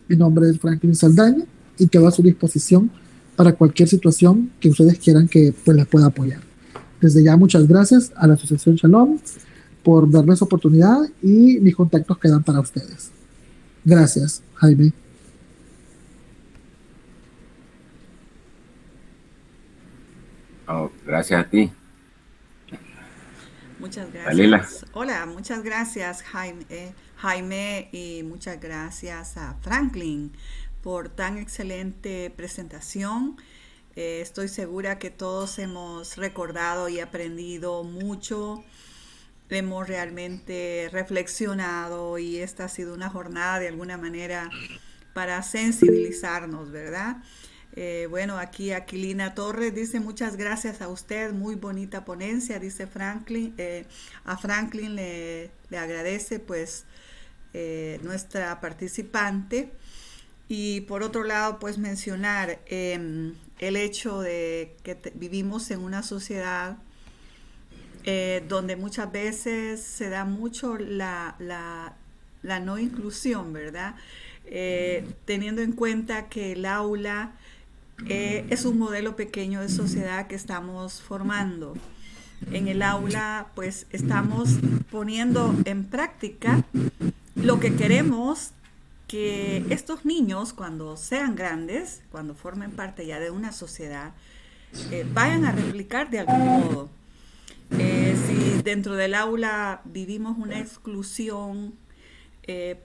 Mi nombre es Franklin Saldaña y quedo a su disposición para cualquier situación que ustedes quieran que pues, les pueda apoyar. Desde ya, muchas gracias a la Asociación Shalom por darles oportunidad y mis contactos quedan para ustedes. Gracias, Jaime. Oh, gracias a ti. Muchas gracias. Dalila. Hola, muchas gracias, Jaime, y muchas gracias a Franklin por tan excelente presentación. Estoy segura que todos hemos recordado y aprendido mucho, hemos realmente reflexionado y esta ha sido una jornada de alguna manera para sensibilizarnos, ¿verdad? Bueno, aquí Aquilina Torres dice muchas gracias a usted, muy bonita ponencia, dice Franklin. A Franklin le agradece pues nuestra participante. Y por otro lado, pues mencionar el hecho de que vivimos en una sociedad donde muchas veces se da mucho la no inclusión, ¿verdad? Teniendo en cuenta que el aula es un modelo pequeño de sociedad que estamos formando. En el aula, pues estamos poniendo en práctica lo que queremos que estos niños, cuando sean grandes, cuando formen parte ya de una sociedad, vayan a replicar de algún modo. Si dentro del aula vivimos una exclusión,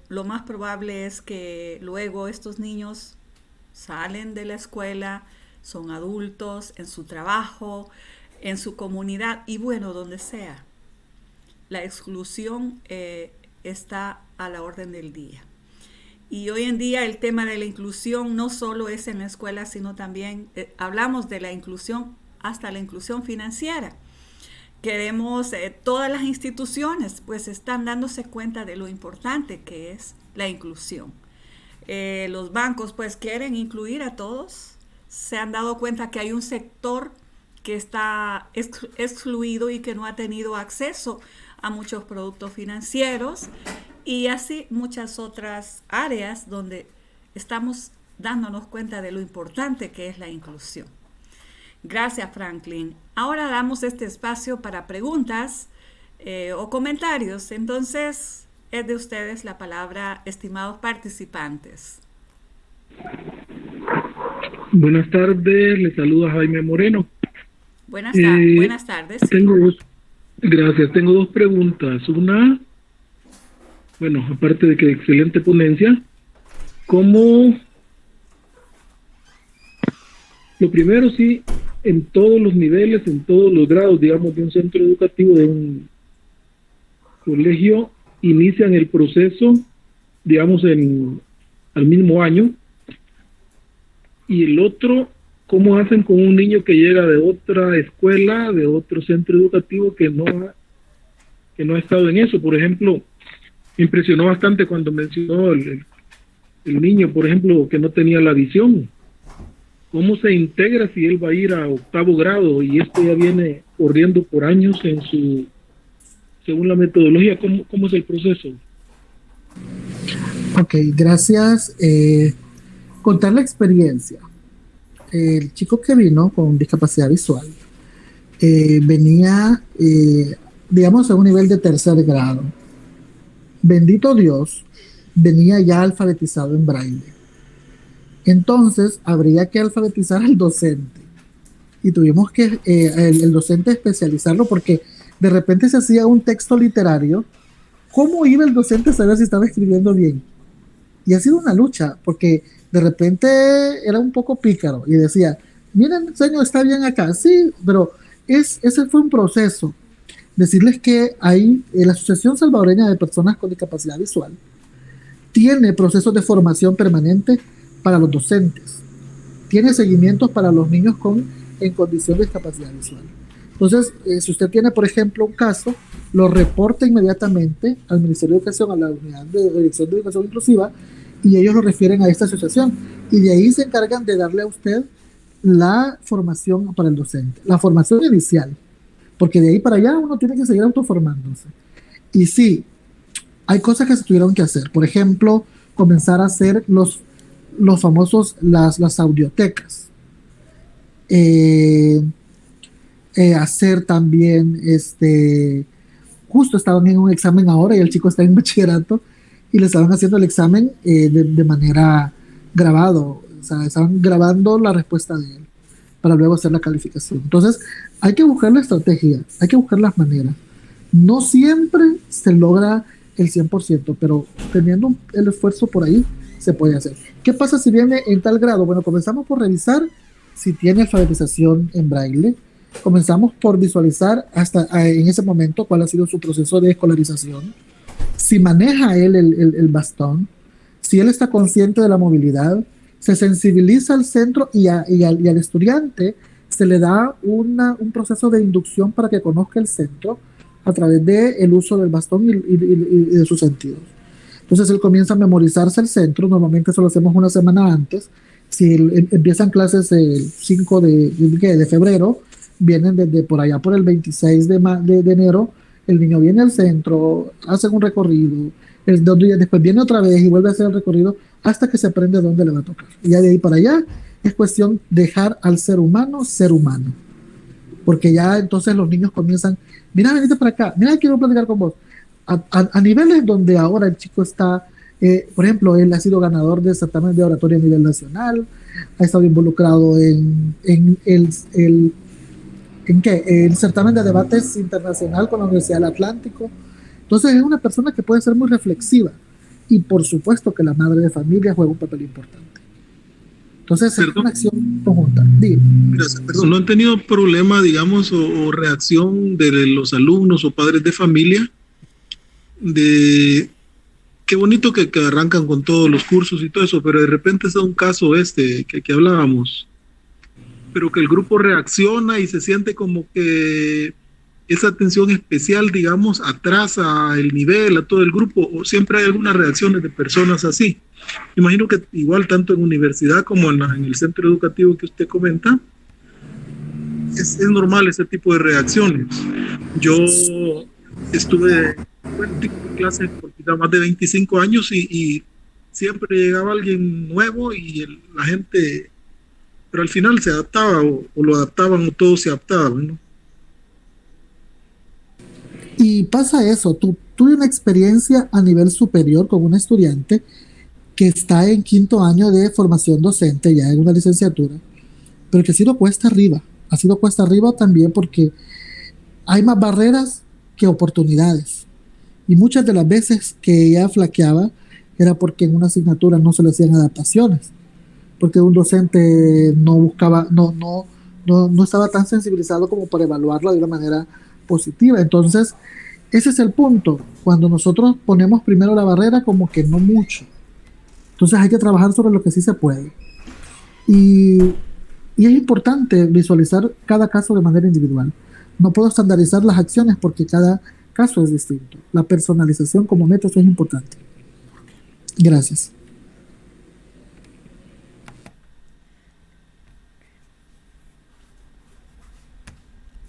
lo más probable es que luego estos niños salen de la escuela, son adultos en su trabajo, en su comunidad y bueno, donde sea. La exclusión está a la orden del día. Y hoy en día el tema de la inclusión no solo es en la escuela, sino también hablamos de la inclusión hasta la inclusión financiera. Queremos, todas las instituciones pues están dándose cuenta de lo importante que es la inclusión. Los bancos pues quieren incluir a todos. Se han dado cuenta que hay un sector que está excluido y que no ha tenido acceso a muchos productos financieros, y así muchas otras áreas donde estamos dándonos cuenta de lo importante que es la inclusión. Gracias, Franklin. Ahora damos este espacio para preguntas o comentarios. Entonces, es de ustedes la palabra, estimados participantes. Buenas tardes, les saluda Jaime Moreno. Buenas tardes. Gracias, tengo dos preguntas. Una, bueno, aparte de que excelente ponencia, ¿cómo? Lo primero, sí, en todos los niveles, en todos los grados, digamos, de un centro educativo, de un colegio, inician el proceso, digamos, al mismo año. Y el otro, ¿cómo hacen con un niño que llega de otra escuela, de otro centro educativo que no ha estado en eso? Por ejemplo, me impresionó bastante cuando mencionó el niño, por ejemplo, que no tenía la visión. ¿Cómo se integra si él va a ir a 8º grado y esto ya viene corriendo por años según la metodología? ¿Cómo es el proceso? Ok, gracias. Contar la experiencia. El chico que vino con discapacidad visual venía, digamos, a un nivel de 3er grado. Bendito Dios, venía ya alfabetizado en braille. Entonces, habría que alfabetizar al docente. Y tuvimos que el docente especializarlo, porque de repente se hacía un texto literario. ¿Cómo iba el docente a saber si estaba escribiendo bien? Y ha sido una lucha, porque de repente era un poco pícaro y decía, miren, señor, está bien acá. Sí, pero ese fue un proceso. Decirles que hay la Asociación Salvadoreña de Personas con Discapacidad Visual tiene procesos de formación permanente para los docentes, tiene seguimientos para los niños en condición de discapacidad visual. Entonces, si usted tiene, por ejemplo, un caso, lo reporta inmediatamente al Ministerio de Educación, a la Unidad de Dirección de Educación Inclusiva, y ellos lo refieren a esta asociación, y de ahí se encargan de darle a usted la formación para el docente, la formación inicial, porque de ahí para allá uno tiene que seguir autoformándose. Y sí, hay cosas que se tuvieron que hacer. Por ejemplo, comenzar a hacer los famosos, las audiotecas. Hacer también, justo estaban en un examen ahora y el chico está en bachillerato y le estaban haciendo el examen de manera grabado. O sea, estaban grabando la respuesta de él para luego hacer la calificación. Entonces, hay que buscar la estrategia, hay que buscar las maneras. No siempre se logra el 100%, pero teniendo el esfuerzo por ahí, se puede hacer. ¿Qué pasa si viene en tal grado? Bueno, comenzamos por revisar si tiene alfabetización en braille. Comenzamos por visualizar hasta en ese momento cuál ha sido su proceso de escolarización, si maneja él el bastón, si él está consciente de la movilidad, se sensibiliza al centro y al estudiante se le da un proceso de inducción para que conozca el centro a través del uso del bastón y de sus sentidos. Entonces él comienza a memorizarse el centro. Normalmente eso lo hacemos una semana antes. Si empiezan clases el 5 de febrero, vienen desde por allá por el 26 de enero, el niño viene al centro, hacen un recorrido, 2 días después viene otra vez y vuelve a hacer el recorrido hasta que se aprende dónde le va a tocar. Y ya de ahí para allá es cuestión de dejar al ser humano, porque ya entonces los niños comienzan, mira, venite para acá, mira, quiero platicar con vos. A niveles donde ahora el chico está, por ejemplo, él ha sido ganador de certamen de oratoria a nivel nacional, ha estado involucrado en el certamen de debates internacional con la Universidad del Atlántico. Entonces es una persona que puede ser muy reflexiva, y por supuesto que la madre de familia juega un papel importante. Entonces es una acción conjunta. Perdón, ¿no han tenido problema, digamos, o reacción de los alumnos o padres de familia de qué bonito que arrancan con todos los cursos y todo eso, pero de repente es un caso que hablábamos, pero que el grupo reacciona y se siente como que esa atención especial, digamos, atrasa el nivel a todo el grupo, o siempre hay algunas reacciones de personas así. Imagino que igual tanto en universidad como en el centro educativo que usted comenta, es normal ese tipo de reacciones. Yo estuve en tipo de clases por más de 25 años y siempre llegaba alguien nuevo y la gente, pero al final se adaptaba o lo adaptaban o todos se adaptaban, ¿no? Y pasa eso, tuve una experiencia a nivel superior con un estudiante que está en quinto año de formación docente, ya en una licenciatura, pero que ha sido cuesta arriba también porque hay más barreras que oportunidades. Y muchas de las veces que ella flaqueaba era porque en una asignatura no se le hacían adaptaciones, porque un docente no buscaba, no estaba tan sensibilizado como para evaluarla de una manera positiva. Entonces, ese es el punto. Cuando nosotros ponemos primero la barrera, como que no mucho. Entonces hay que trabajar sobre lo que sí se puede. Y, y es importante visualizar cada caso de manera individual. No puedo estandarizar las acciones porque cada caso es distinto. La personalización como método es importante. Gracias.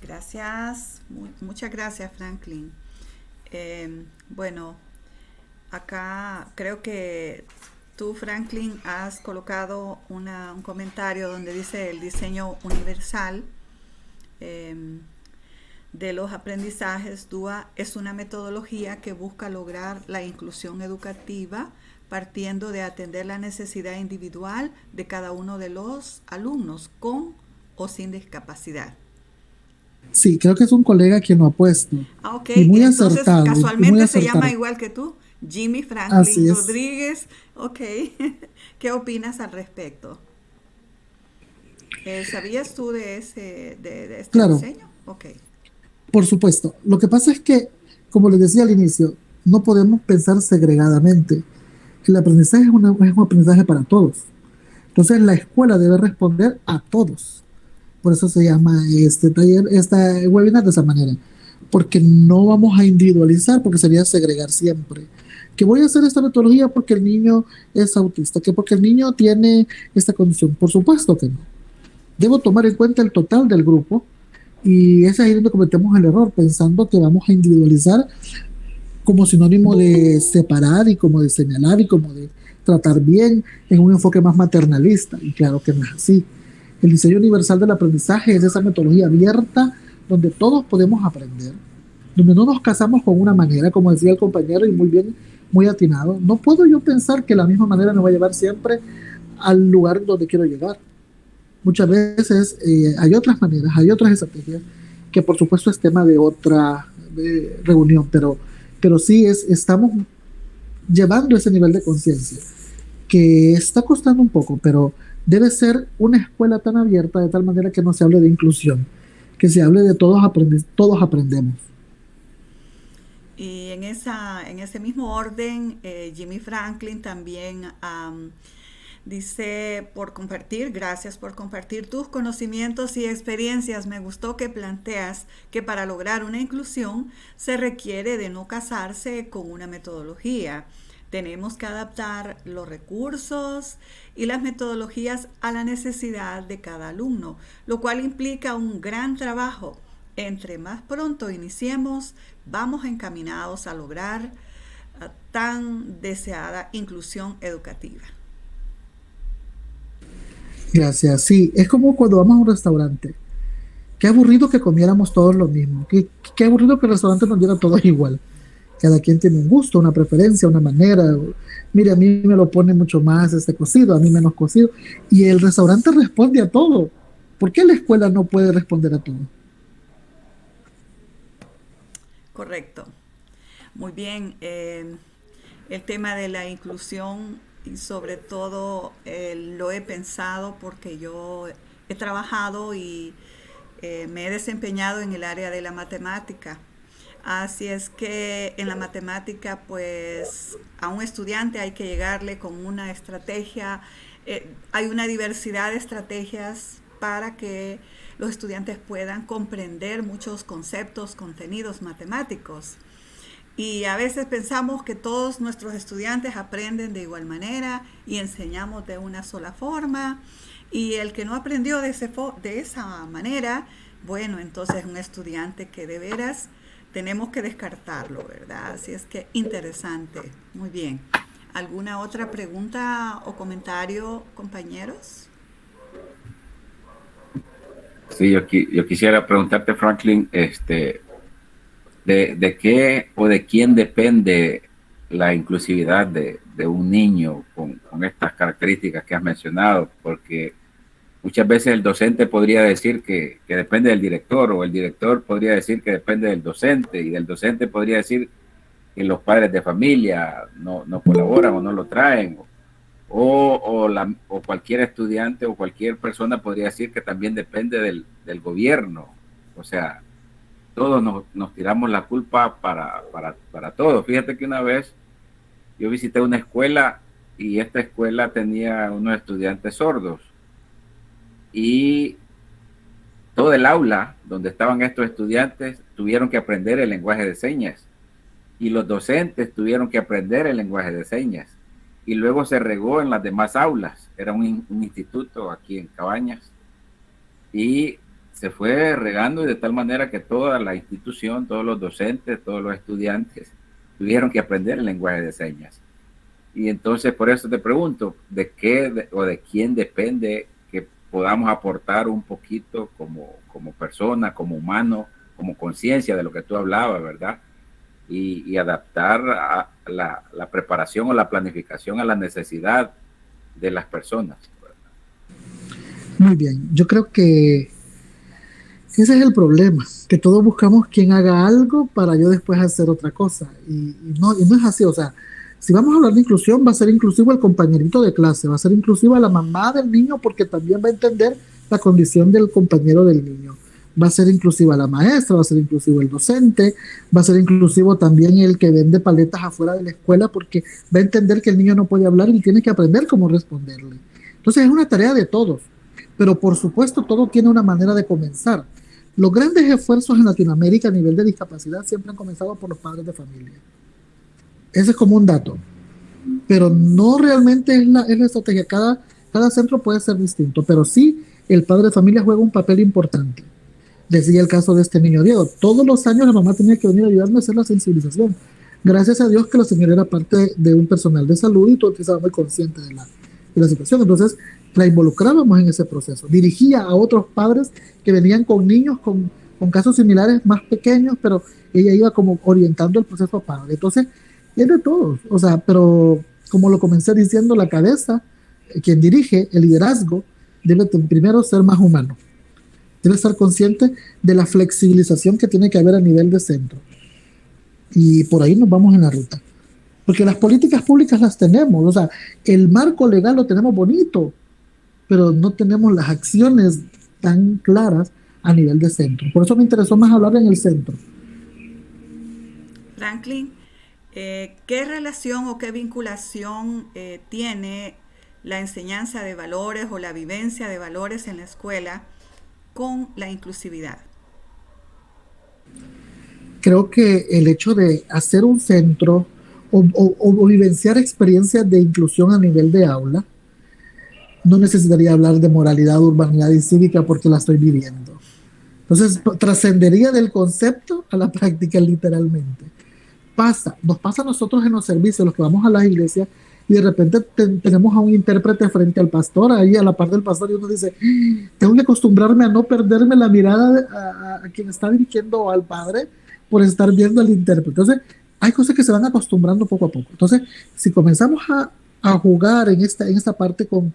Gracias, muchas gracias, Franklin. Bueno, acá creo que tú, Franklin, has colocado un comentario donde dice el diseño universal de los aprendizajes DUA es una metodología que busca lograr la inclusión educativa partiendo de atender la necesidad individual de cada uno de los alumnos con o sin discapacidad. Sí, creo que es un colega quien lo ha puesto. Ah, ok. Y muy Entonces, acertado. casualmente se llama igual que tú, Jimmy Franklin Así es. Rodríguez. Ok. ¿Qué opinas al respecto? ¿Sabías tú de este Claro, diseño? Ok. por supuesto. Lo que pasa es que, como les decía al inicio, no podemos pensar segregadamente. El aprendizaje es un aprendizaje para todos. Entonces, la escuela debe responder a todos. Por eso se llama este taller, este webinar de esa manera. Porque no vamos a individualizar, porque sería segregar siempre. Que voy a hacer esta metodología porque el niño es autista, que porque el niño tiene esta condición. Por supuesto que no. Debo tomar en cuenta el total del grupo y es ahí donde cometemos el error, pensando que vamos a individualizar como sinónimo de separar y como de señalar y como de tratar bien en un enfoque más maternalista. Y claro que no es así. El diseño universal del aprendizaje es esa metodología abierta donde todos podemos aprender, donde no nos casamos con una manera, como decía el compañero, y muy bien, muy atinado. No puedo yo pensar que la misma manera me va a llevar siempre al lugar donde quiero llegar. Muchas veces hay otras maneras, hay otras estrategias, que por supuesto es tema de otra reunión, pero sí estamos llevando ese nivel de conciencia, que está costando un poco, pero debe ser una escuela tan abierta de tal manera que no se hable de inclusión, que se hable de todos aprendemos. Y en ese mismo orden, Jimmy Franklin también dice gracias por compartir tus conocimientos y experiencias. Me gustó que planteas que para lograr una inclusión se requiere de no casarse con una metodología. Tenemos que adaptar los recursos y las metodologías a la necesidad de cada alumno, lo cual implica un gran trabajo. Entre más pronto iniciemos, vamos encaminados a lograr tan deseada inclusión educativa. Gracias. Sí, es como cuando vamos a un restaurante. Qué aburrido que comiéramos todos lo mismo. Qué aburrido que el restaurante nos diera todo igual. Cada quien tiene un gusto, una preferencia, una manera. Mire, a mí me lo pone mucho más cocido, a mí menos cocido. Y el restaurante responde a todo. ¿Por qué la escuela no puede responder a todo? Correcto. Muy bien. El tema de la inclusión y sobre todo lo he pensado porque yo he trabajado y me he desempeñado en el área de la matemática. Así es que en la matemática, pues a un estudiante hay que llegarle con una estrategia. Hay una diversidad de estrategias para que los estudiantes puedan comprender muchos conceptos, contenidos matemáticos. Y a veces pensamos que todos nuestros estudiantes aprenden de igual manera y enseñamos de una sola forma. Y el que no aprendió de esa manera, bueno, entonces es un estudiante que de veras tenemos que descartarlo, ¿verdad? Así es que interesante. Muy bien. ¿Alguna otra pregunta o comentario, compañeros? Sí, yo quisiera preguntarte, Franklin, de qué o de quién depende la inclusividad de un niño con estas características que has mencionado, porque muchas veces el docente podría decir que depende del director, o el director podría decir que depende del docente, y del docente podría decir que los padres de familia no colaboran o no lo traen, o cualquier estudiante o cualquier persona podría decir que también depende del gobierno. O sea, todos nos tiramos la culpa para todo. Fíjate que una vez yo visité una escuela y esta escuela tenía unos estudiantes sordos, y todo el aula donde estaban estos estudiantes tuvieron que aprender el lenguaje de señas, y los docentes tuvieron que aprender el lenguaje de señas, y luego se regó en las demás aulas. Era un instituto aquí en Cabañas, y se fue regando, y de tal manera que toda la institución, todos los docentes, todos los estudiantes tuvieron que aprender el lenguaje de señas. Y entonces por eso te pregunto, ¿de qué o de quién depende que podamos aportar un poquito como persona, como humano, como conciencia de lo que tú hablabas, ¿verdad? Y adaptar a la preparación o la planificación a la necesidad de las personas, ¿verdad? Muy bien, yo creo que ese es el problema, que todos buscamos quien haga algo para yo después hacer otra cosa, y no es así. O sea, si vamos a hablar de inclusión, va a ser inclusivo el compañerito de clase, va a ser inclusiva la mamá del niño, porque también va a entender la condición del compañero del niño, va a ser inclusiva la maestra, va a ser inclusivo el docente, va a ser inclusivo también el que vende paletas afuera de la escuela, porque va a entender que el niño no puede hablar y tiene que aprender cómo responderle. Entonces es una tarea de todos, pero por supuesto todo tiene una manera de comenzar. Los grandes esfuerzos en Latinoamérica a nivel de discapacidad siempre han comenzado por los padres de familia. Ese es como un dato, pero no realmente es la estrategia. Cada centro puede ser distinto, pero sí el padre de familia juega un papel importante. Decía el caso de este niño Diego. Todos los años la mamá tenía que venir a ayudarme a hacer la sensibilización. Gracias a Dios que la señora era parte de un personal de salud y todo estaba muy consciente de la situación. Entonces la involucrábamos en ese proceso. Dirigía a otros padres que venían con niños con casos similares más pequeños, pero ella iba como orientando el proceso a padre. Entonces es de todos. O sea, pero como lo comencé diciendo, la cabeza, quien dirige el liderazgo, debe primero ser más humano. Debe estar consciente de la flexibilización que tiene que haber a nivel de centro. Y por ahí nos vamos en la ruta. Porque las políticas públicas las tenemos. O sea, el marco legal lo tenemos bonito, pero no tenemos las acciones tan claras a nivel de centro. Por eso me interesó más hablar en el centro. Franklin, ¿qué relación o qué vinculación tiene la enseñanza de valores o la vivencia de valores en la escuela con la inclusividad? Creo que el hecho de hacer un centro o vivenciar experiencias de inclusión a nivel de aula, no necesitaría hablar de moralidad, urbanidad y cívica porque la estoy viviendo. Entonces, trascendería del concepto a la práctica literalmente. Nos pasa a nosotros en los servicios, los que vamos a las iglesias, y de repente tenemos a un intérprete frente al pastor, ahí a la par del pastor, y uno dice, tengo que acostumbrarme a no perderme la mirada a quien está dirigiendo al padre por estar viendo al intérprete. Entonces, hay cosas que se van acostumbrando poco a poco. Entonces, si comenzamos a jugar en esta parte con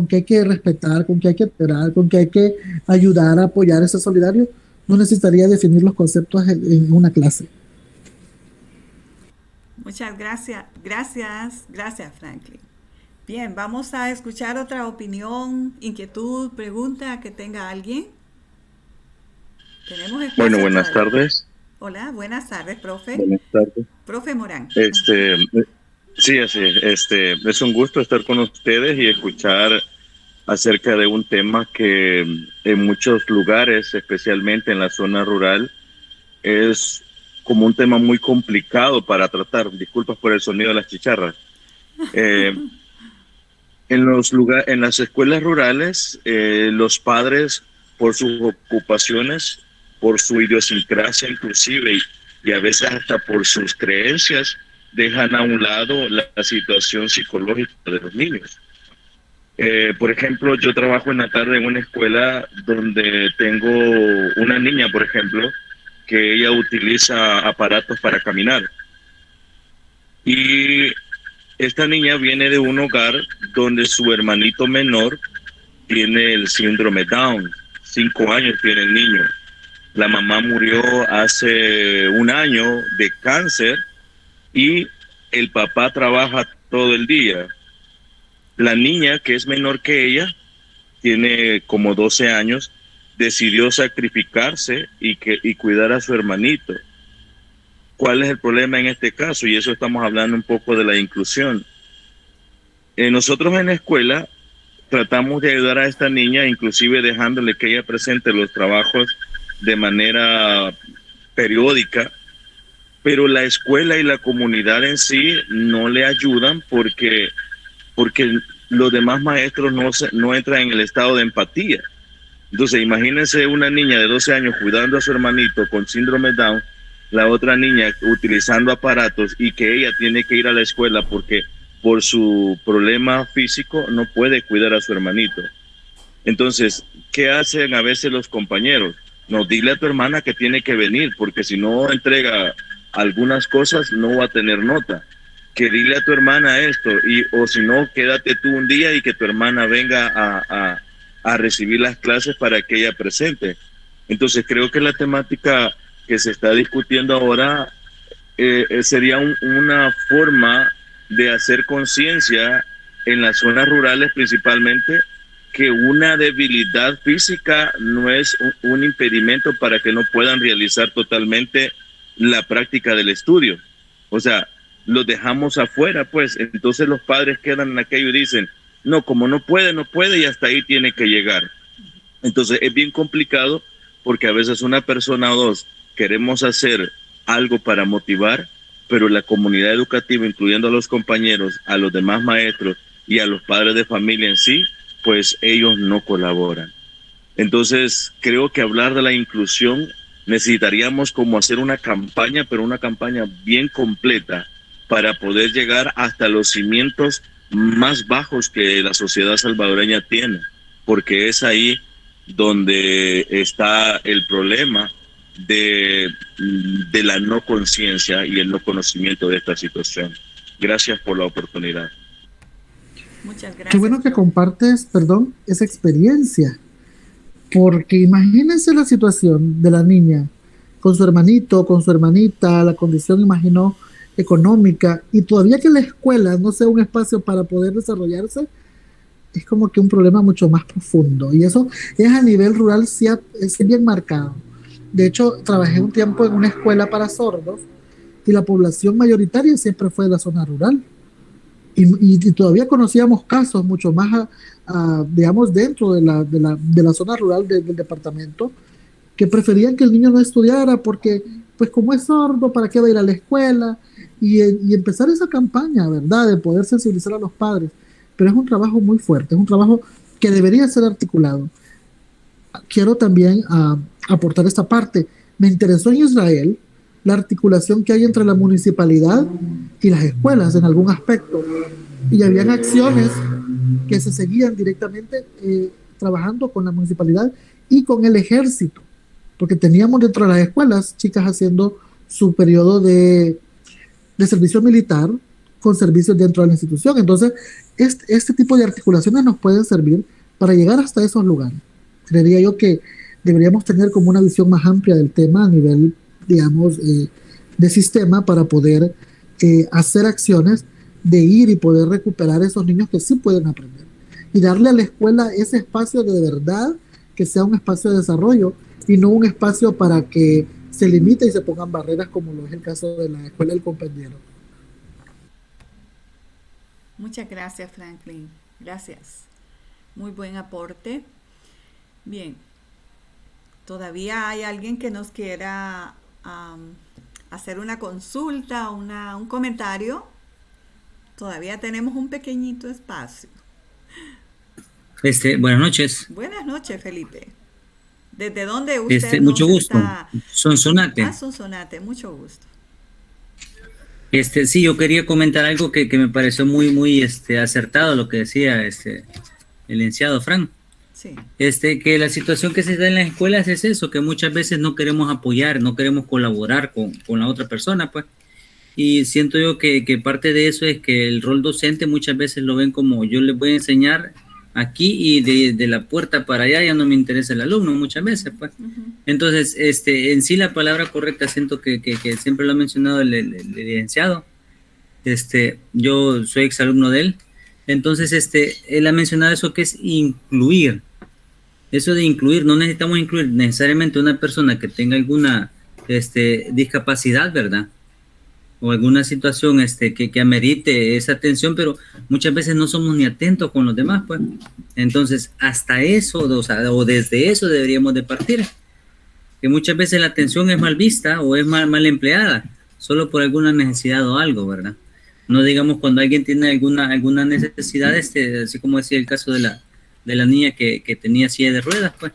que hay que respetar, con que hay que esperar, con que hay que ayudar, apoyar, ser solidario, no necesitaría definir los conceptos en una clase. Muchas gracias. Gracias, Franklin. Bien, vamos a escuchar otra opinión, inquietud, pregunta que tenga alguien. Tenemos espacio. Bueno, buenas tardes. Hola, buenas tardes, profe. Buenas tardes. Profe Morán. Sí, así es. Es un gusto estar con ustedes y escuchar acerca de un tema que en muchos lugares, especialmente en la zona rural, es como un tema muy complicado para tratar. Disculpas por el sonido de las chicharras. En las escuelas rurales, los padres, por sus ocupaciones, por su idiosincrasia inclusive, y a veces hasta por sus creencias, dejan a un lado la situación psicológica de los niños. Por ejemplo, yo trabajo en la tarde en una escuela donde tengo una niña, por ejemplo, que ella utiliza aparatos para caminar. Y esta niña viene de un hogar donde su hermanito menor tiene el síndrome Down. 5 años tiene el niño. La mamá murió hace un año de cáncer y el papá trabaja todo el día. La niña, que es menor que ella, tiene como 12 años, decidió sacrificarse y cuidar a su hermanito. ¿Cuál es el problema en este caso? Y eso estamos hablando un poco de la inclusión. Nosotros en la escuela tratamos de ayudar a esta niña, inclusive dejándole que ella presente los trabajos de manera periódica, pero la escuela y la comunidad en sí no le ayudan porque los demás maestros no entran en el estado de empatía. Entonces, imagínense una niña de 12 años cuidando a su hermanito con síndrome Down, la otra niña utilizando aparatos y que ella tiene que ir a la escuela porque por su problema físico no puede cuidar a su hermanito. Entonces, ¿qué hacen a veces los compañeros? No, dile a tu hermana que tiene que venir porque si no entrega algunas cosas no va a tener nota. Que dile a tu hermana esto o si no, quédate tú un día y que tu hermana venga a recibir las clases para que ella presente. Entonces creo que la temática que se está discutiendo ahora sería una forma de hacer conciencia en las zonas rurales principalmente que una debilidad física no es un impedimento para que no puedan realizar totalmente la práctica del estudio. O sea, los dejamos afuera, pues entonces los padres quedan en aquello y dicen, no, como no puede y hasta ahí tiene que llegar. Entonces es bien complicado porque a veces una persona o dos queremos hacer algo para motivar, pero la comunidad educativa, incluyendo a los compañeros, a los demás maestros y a los padres de familia en sí, pues ellos no colaboran. Entonces creo que hablar de la inclusión necesitaríamos como hacer una campaña, pero una campaña bien completa para poder llegar hasta los cimientos más bajos que la sociedad salvadoreña tiene, porque es ahí donde está el problema de la no conciencia y el no conocimiento de esta situación. Gracias por la oportunidad. Muchas gracias. Qué bueno que compartes, esa experiencia, porque imagínense la situación de la niña con su hermanito, con su hermanita, la condición, imagino, económica, y todavía que la escuela no sea un espacio para poder desarrollarse, es como que un problema mucho más profundo, y eso es a nivel rural, sí, es bien marcado. De hecho, trabajé un tiempo en una escuela para sordos, y la población mayoritaria siempre fue de la zona rural, y todavía conocíamos casos mucho más, digamos, dentro de la zona rural del departamento, que preferían que el niño no estudiara porque, pues como es sordo, ¿para qué va a ir a la escuela? Y empezar esa campaña, ¿verdad?, de poder sensibilizar a los padres. Pero es un trabajo muy fuerte, es un trabajo que debería ser articulado. Quiero también aportar esta parte. Me interesó en Israel la articulación que hay entre la municipalidad y las escuelas en algún aspecto. Y habían acciones que se seguían directamente trabajando con la municipalidad y con el ejército, porque teníamos dentro de las escuelas chicas haciendo su periodo de servicio militar con servicios dentro de la institución. Entonces, este tipo de articulaciones nos pueden servir para llegar hasta esos lugares. Creería yo que deberíamos tener como una visión más amplia del tema a nivel, digamos, de sistema para poder hacer acciones de ir y poder recuperar esos niños que sí pueden aprender y darle a la escuela ese espacio de verdad, que sea un espacio de desarrollo y no un espacio para que se limite y se pongan barreras como lo es el caso de la escuela del compañero. Muchas gracias, Franklin. Gracias. Muy buen aporte. Bien, todavía hay alguien que nos quiera hacer una consulta, un comentario. Todavía tenemos un pequeñito espacio. Buenas noches. Buenas noches, Felipe. ¿Desde dónde usted Mucho nos gusto. está? Sonsonate. Sonsonate, mucho gusto. Sí, yo quería comentar algo que me pareció muy acertado lo que decía el licenciado Frank. Sí. Que la situación que se da en las escuelas es eso, que muchas veces no queremos apoyar, no queremos colaborar con la otra persona, pues. Y siento yo que parte de eso es que el rol docente muchas veces lo ven como yo les voy a enseñar aquí y de la puerta para allá ya no me interesa el alumno muchas veces, pues. Entonces, en sí la palabra correcta siento que siempre lo ha mencionado el licenciado. Yo soy exalumno de él. Entonces, él ha mencionado eso que es incluir. Eso de incluir, no necesitamos incluir necesariamente una persona que tenga alguna discapacidad, ¿verdad? O alguna situación que amerite esa atención, pero muchas veces no somos ni atentos con los demás, pues. Entonces, hasta eso, o desde eso deberíamos de partir. Que muchas veces la atención es mal vista o es mal empleada, solo por alguna necesidad o algo, ¿verdad? No digamos cuando alguien tiene alguna necesidad, así como decía el caso de la niña que tenía silla de ruedas, pues,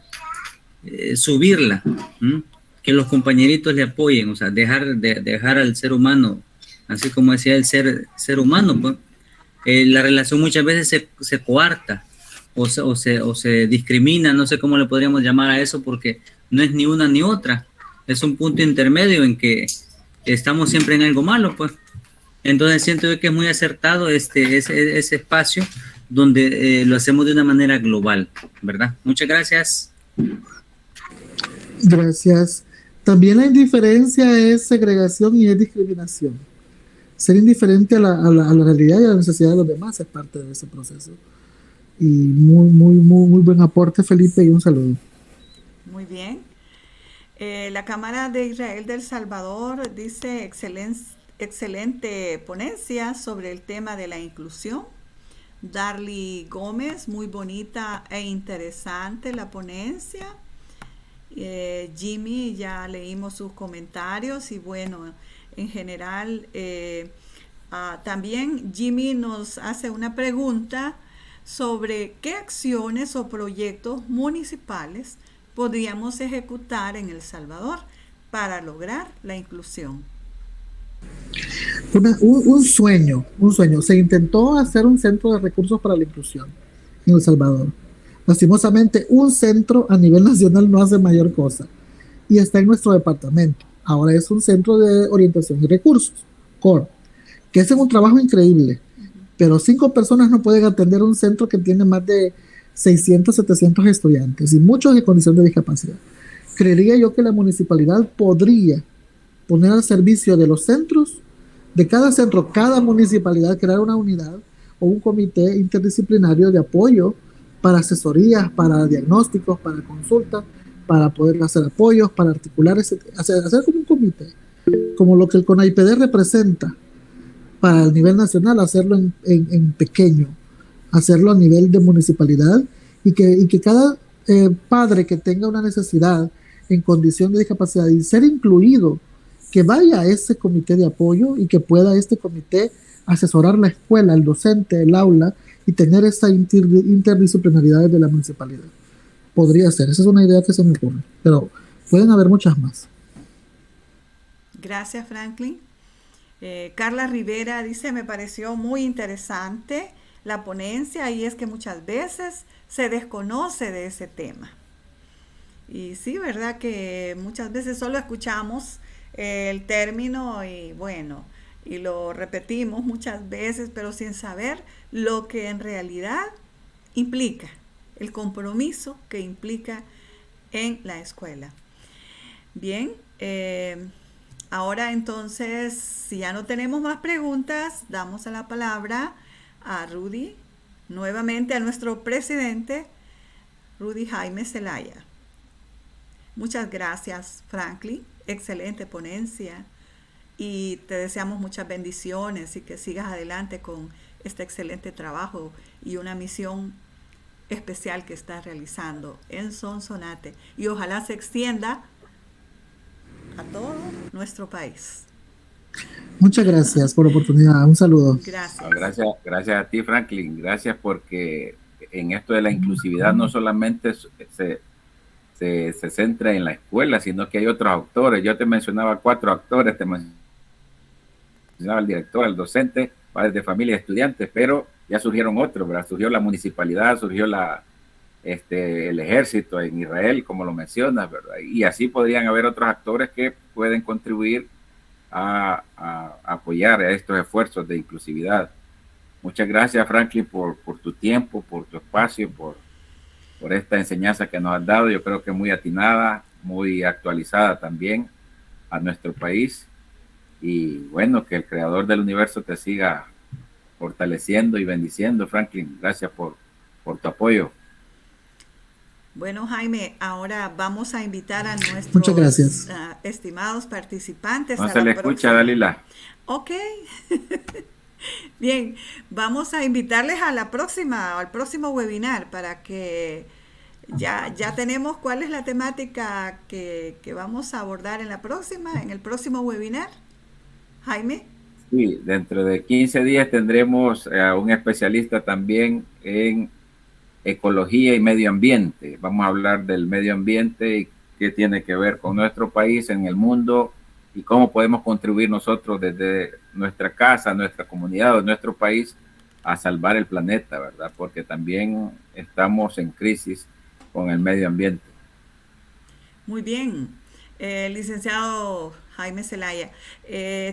subirla, que los compañeritos le apoyen, o sea, dejar al ser humano, así como decía el ser humano, pues, la relación muchas veces se coarta o se discrimina, no sé cómo le podríamos llamar a eso, porque no es ni una ni otra, es un punto intermedio en que estamos siempre en algo malo, pues. Entonces siento yo que es muy acertado ese espacio donde lo hacemos de una manera global, ¿verdad? Muchas gracias. Gracias. También la indiferencia es segregación y es discriminación. Ser indiferente a la realidad y a la necesidad de los demás es parte de ese proceso. Y muy buen aporte, Felipe, y un saludo. Muy bien. La Cámara de Israel del Salvador dice excelente ponencia sobre el tema de la inclusión. Darly Gómez, muy bonita e interesante la ponencia. Jimmy, ya leímos sus comentarios y bueno, en general también Jimmy nos hace una pregunta sobre qué acciones o proyectos municipales podríamos ejecutar en El Salvador para lograr la inclusión. Un sueño. Se intentó hacer un centro de recursos para la inclusión en El Salvador. Lastimosamente, un centro a nivel nacional no hace mayor cosa y está en nuestro departamento. Ahora es un centro de orientación y recursos, CORE, que hacen un trabajo increíble, pero 5 personas no pueden atender un centro que tiene más de 600, 700 estudiantes y muchos en condición de discapacidad. Creería yo que la municipalidad podría poner al servicio de los centros, de cada centro, cada municipalidad, crear una unidad o un comité interdisciplinario de apoyo para asesorías, para diagnósticos, para consultas, para poder hacer apoyos, para articular, hacer como un comité, como lo que el CONAIPD representa para el nivel nacional, hacerlo en pequeño, hacerlo a nivel de municipalidad y que cada padre que tenga una necesidad en condición de discapacidad y ser incluido, que vaya a ese comité de apoyo y que pueda este comité asesorar la escuela, el docente, el aula y tener esa interdisciplinaridad de la municipalidad. Podría ser, esa es una idea que se me ocurre, pero pueden haber muchas más. Gracias, Franklin. Carla Rivera dice, me pareció muy interesante la ponencia y es que muchas veces se desconoce de ese tema. Y sí, verdad que muchas veces solo escuchamos el término y bueno, y lo repetimos muchas veces, pero sin saber lo que en realidad implica, el compromiso que implica en la escuela. Bien, ahora entonces, si ya no tenemos más preguntas, damos la palabra a Rudy, nuevamente a nuestro presidente, Rudy Jaime Zelaya. Muchas gracias, Franklin. Excelente ponencia y te deseamos muchas bendiciones y que sigas adelante con este excelente trabajo y una misión especial que está realizando en Sonsonate y ojalá se extienda a todo nuestro país. Muchas gracias por la oportunidad. Un saludo. Gracias. Gracias a ti, Franklin. Gracias porque en esto de la inclusividad no solamente se centra en la escuela, sino que hay otros actores. Yo te mencionaba 4 actores, te mencionaba el director, el docente, padres de familia, estudiantes, pero ya surgieron otros, ¿verdad? Surgió la municipalidad, surgió el ejército en Israel, como lo mencionas, ¿verdad? Y así podrían haber otros actores que pueden contribuir a apoyar a estos esfuerzos de inclusividad. Muchas gracias, Franklin, por tu tiempo, por tu espacio, por esta enseñanza que nos has dado. Yo creo que muy atinada, muy actualizada también a nuestro país. Y bueno, que el creador del universo te siga fortaleciendo y bendiciendo, Franklin. Gracias por tu apoyo. Bueno, Jaime, ahora vamos a invitar a Muchas nuestros gracias. estimados participantes. No a se la le escucha, próxima. Dalila. Ok. Bien, vamos a invitarles a al próximo webinar para que ya tenemos cuál es la temática que vamos a abordar en el próximo webinar. Jaime. Sí, dentro de 15 días tendremos a un especialista también en ecología y medio ambiente. Vamos a hablar del medio ambiente y qué tiene que ver con nuestro país en el mundo y cómo podemos contribuir nosotros desde nuestra casa, nuestra comunidad o nuestro país a salvar el planeta, ¿verdad? Porque también estamos en crisis con el medio ambiente. Muy bien, licenciado Jaime Zelaya.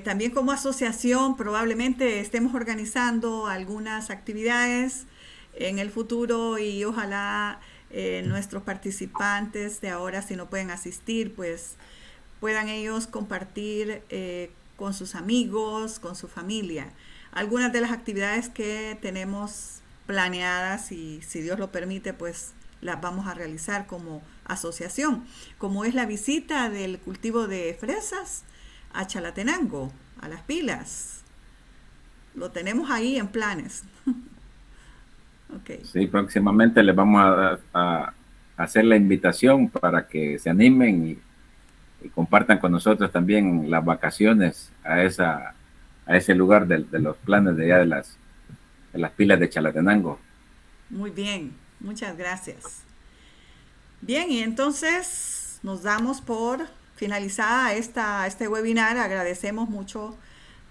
También como asociación probablemente estemos organizando algunas actividades en el futuro y ojalá nuestros participantes de ahora, si no pueden asistir, pues puedan ellos compartir con sus amigos, con su familia, algunas de las actividades que tenemos planeadas y si Dios lo permite, pues las vamos a realizar como asociación, como es la visita del cultivo de fresas a Chalatenango, a Las Pilas. Lo tenemos ahí en planes. Okay. Sí, próximamente les vamos a hacer la invitación para que se animen y compartan con nosotros también las vacaciones a ese lugar de los planes de allá de las pilas de Chalatenango. Muy bien, muchas gracias. Bien, y entonces nos damos por finalizada este webinar. Agradecemos mucho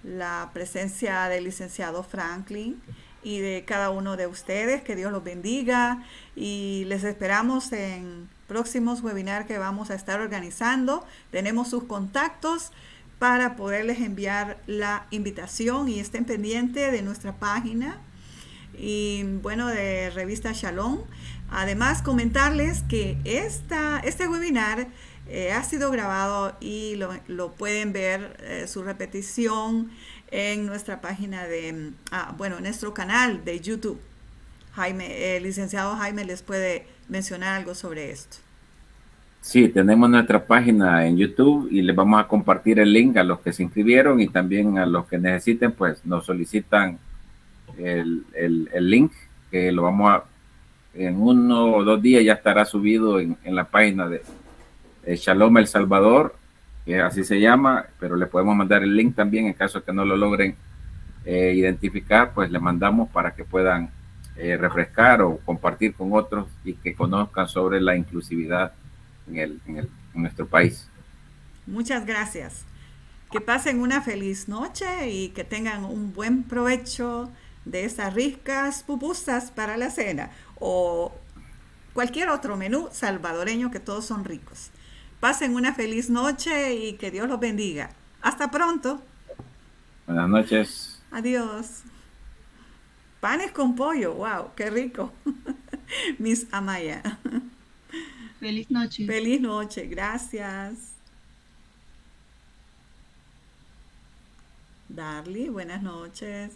la presencia del licenciado Franklin y de cada uno de ustedes. Que Dios los bendiga y les esperamos en próximos webinars que vamos a estar organizando. Tenemos sus contactos para poderles enviar la invitación y estén pendientes de nuestra página y bueno, de Revista Shalom. Además, comentarles que este webinar ha sido grabado y lo pueden ver su repetición en nuestra página en nuestro canal de YouTube. Jaime, el licenciado Jaime les puede mencionar algo sobre esto. Sí, tenemos nuestra página en YouTube y les vamos a compartir el link a los que se inscribieron y también a los que necesiten, pues nos solicitan el link, que lo vamos a, en 1 o 2 días ya estará subido en la página de Shalom El Salvador, que así se llama, pero le podemos mandar el link también en caso que no lo logren identificar, pues le mandamos para que puedan refrescar o compartir con otros y que conozcan sobre la inclusividad en nuestro país. Muchas gracias. Que pasen una feliz noche y que tengan un buen provecho de esas ricas pupusas para la cena o cualquier otro menú salvadoreño, que todos son ricos. Pasen una feliz noche y que Dios los bendiga. Hasta pronto. Buenas noches. Adiós. Panes con pollo, wow, qué rico. Miss Amaya. Feliz noche. Feliz noche, gracias. Darly, buenas noches.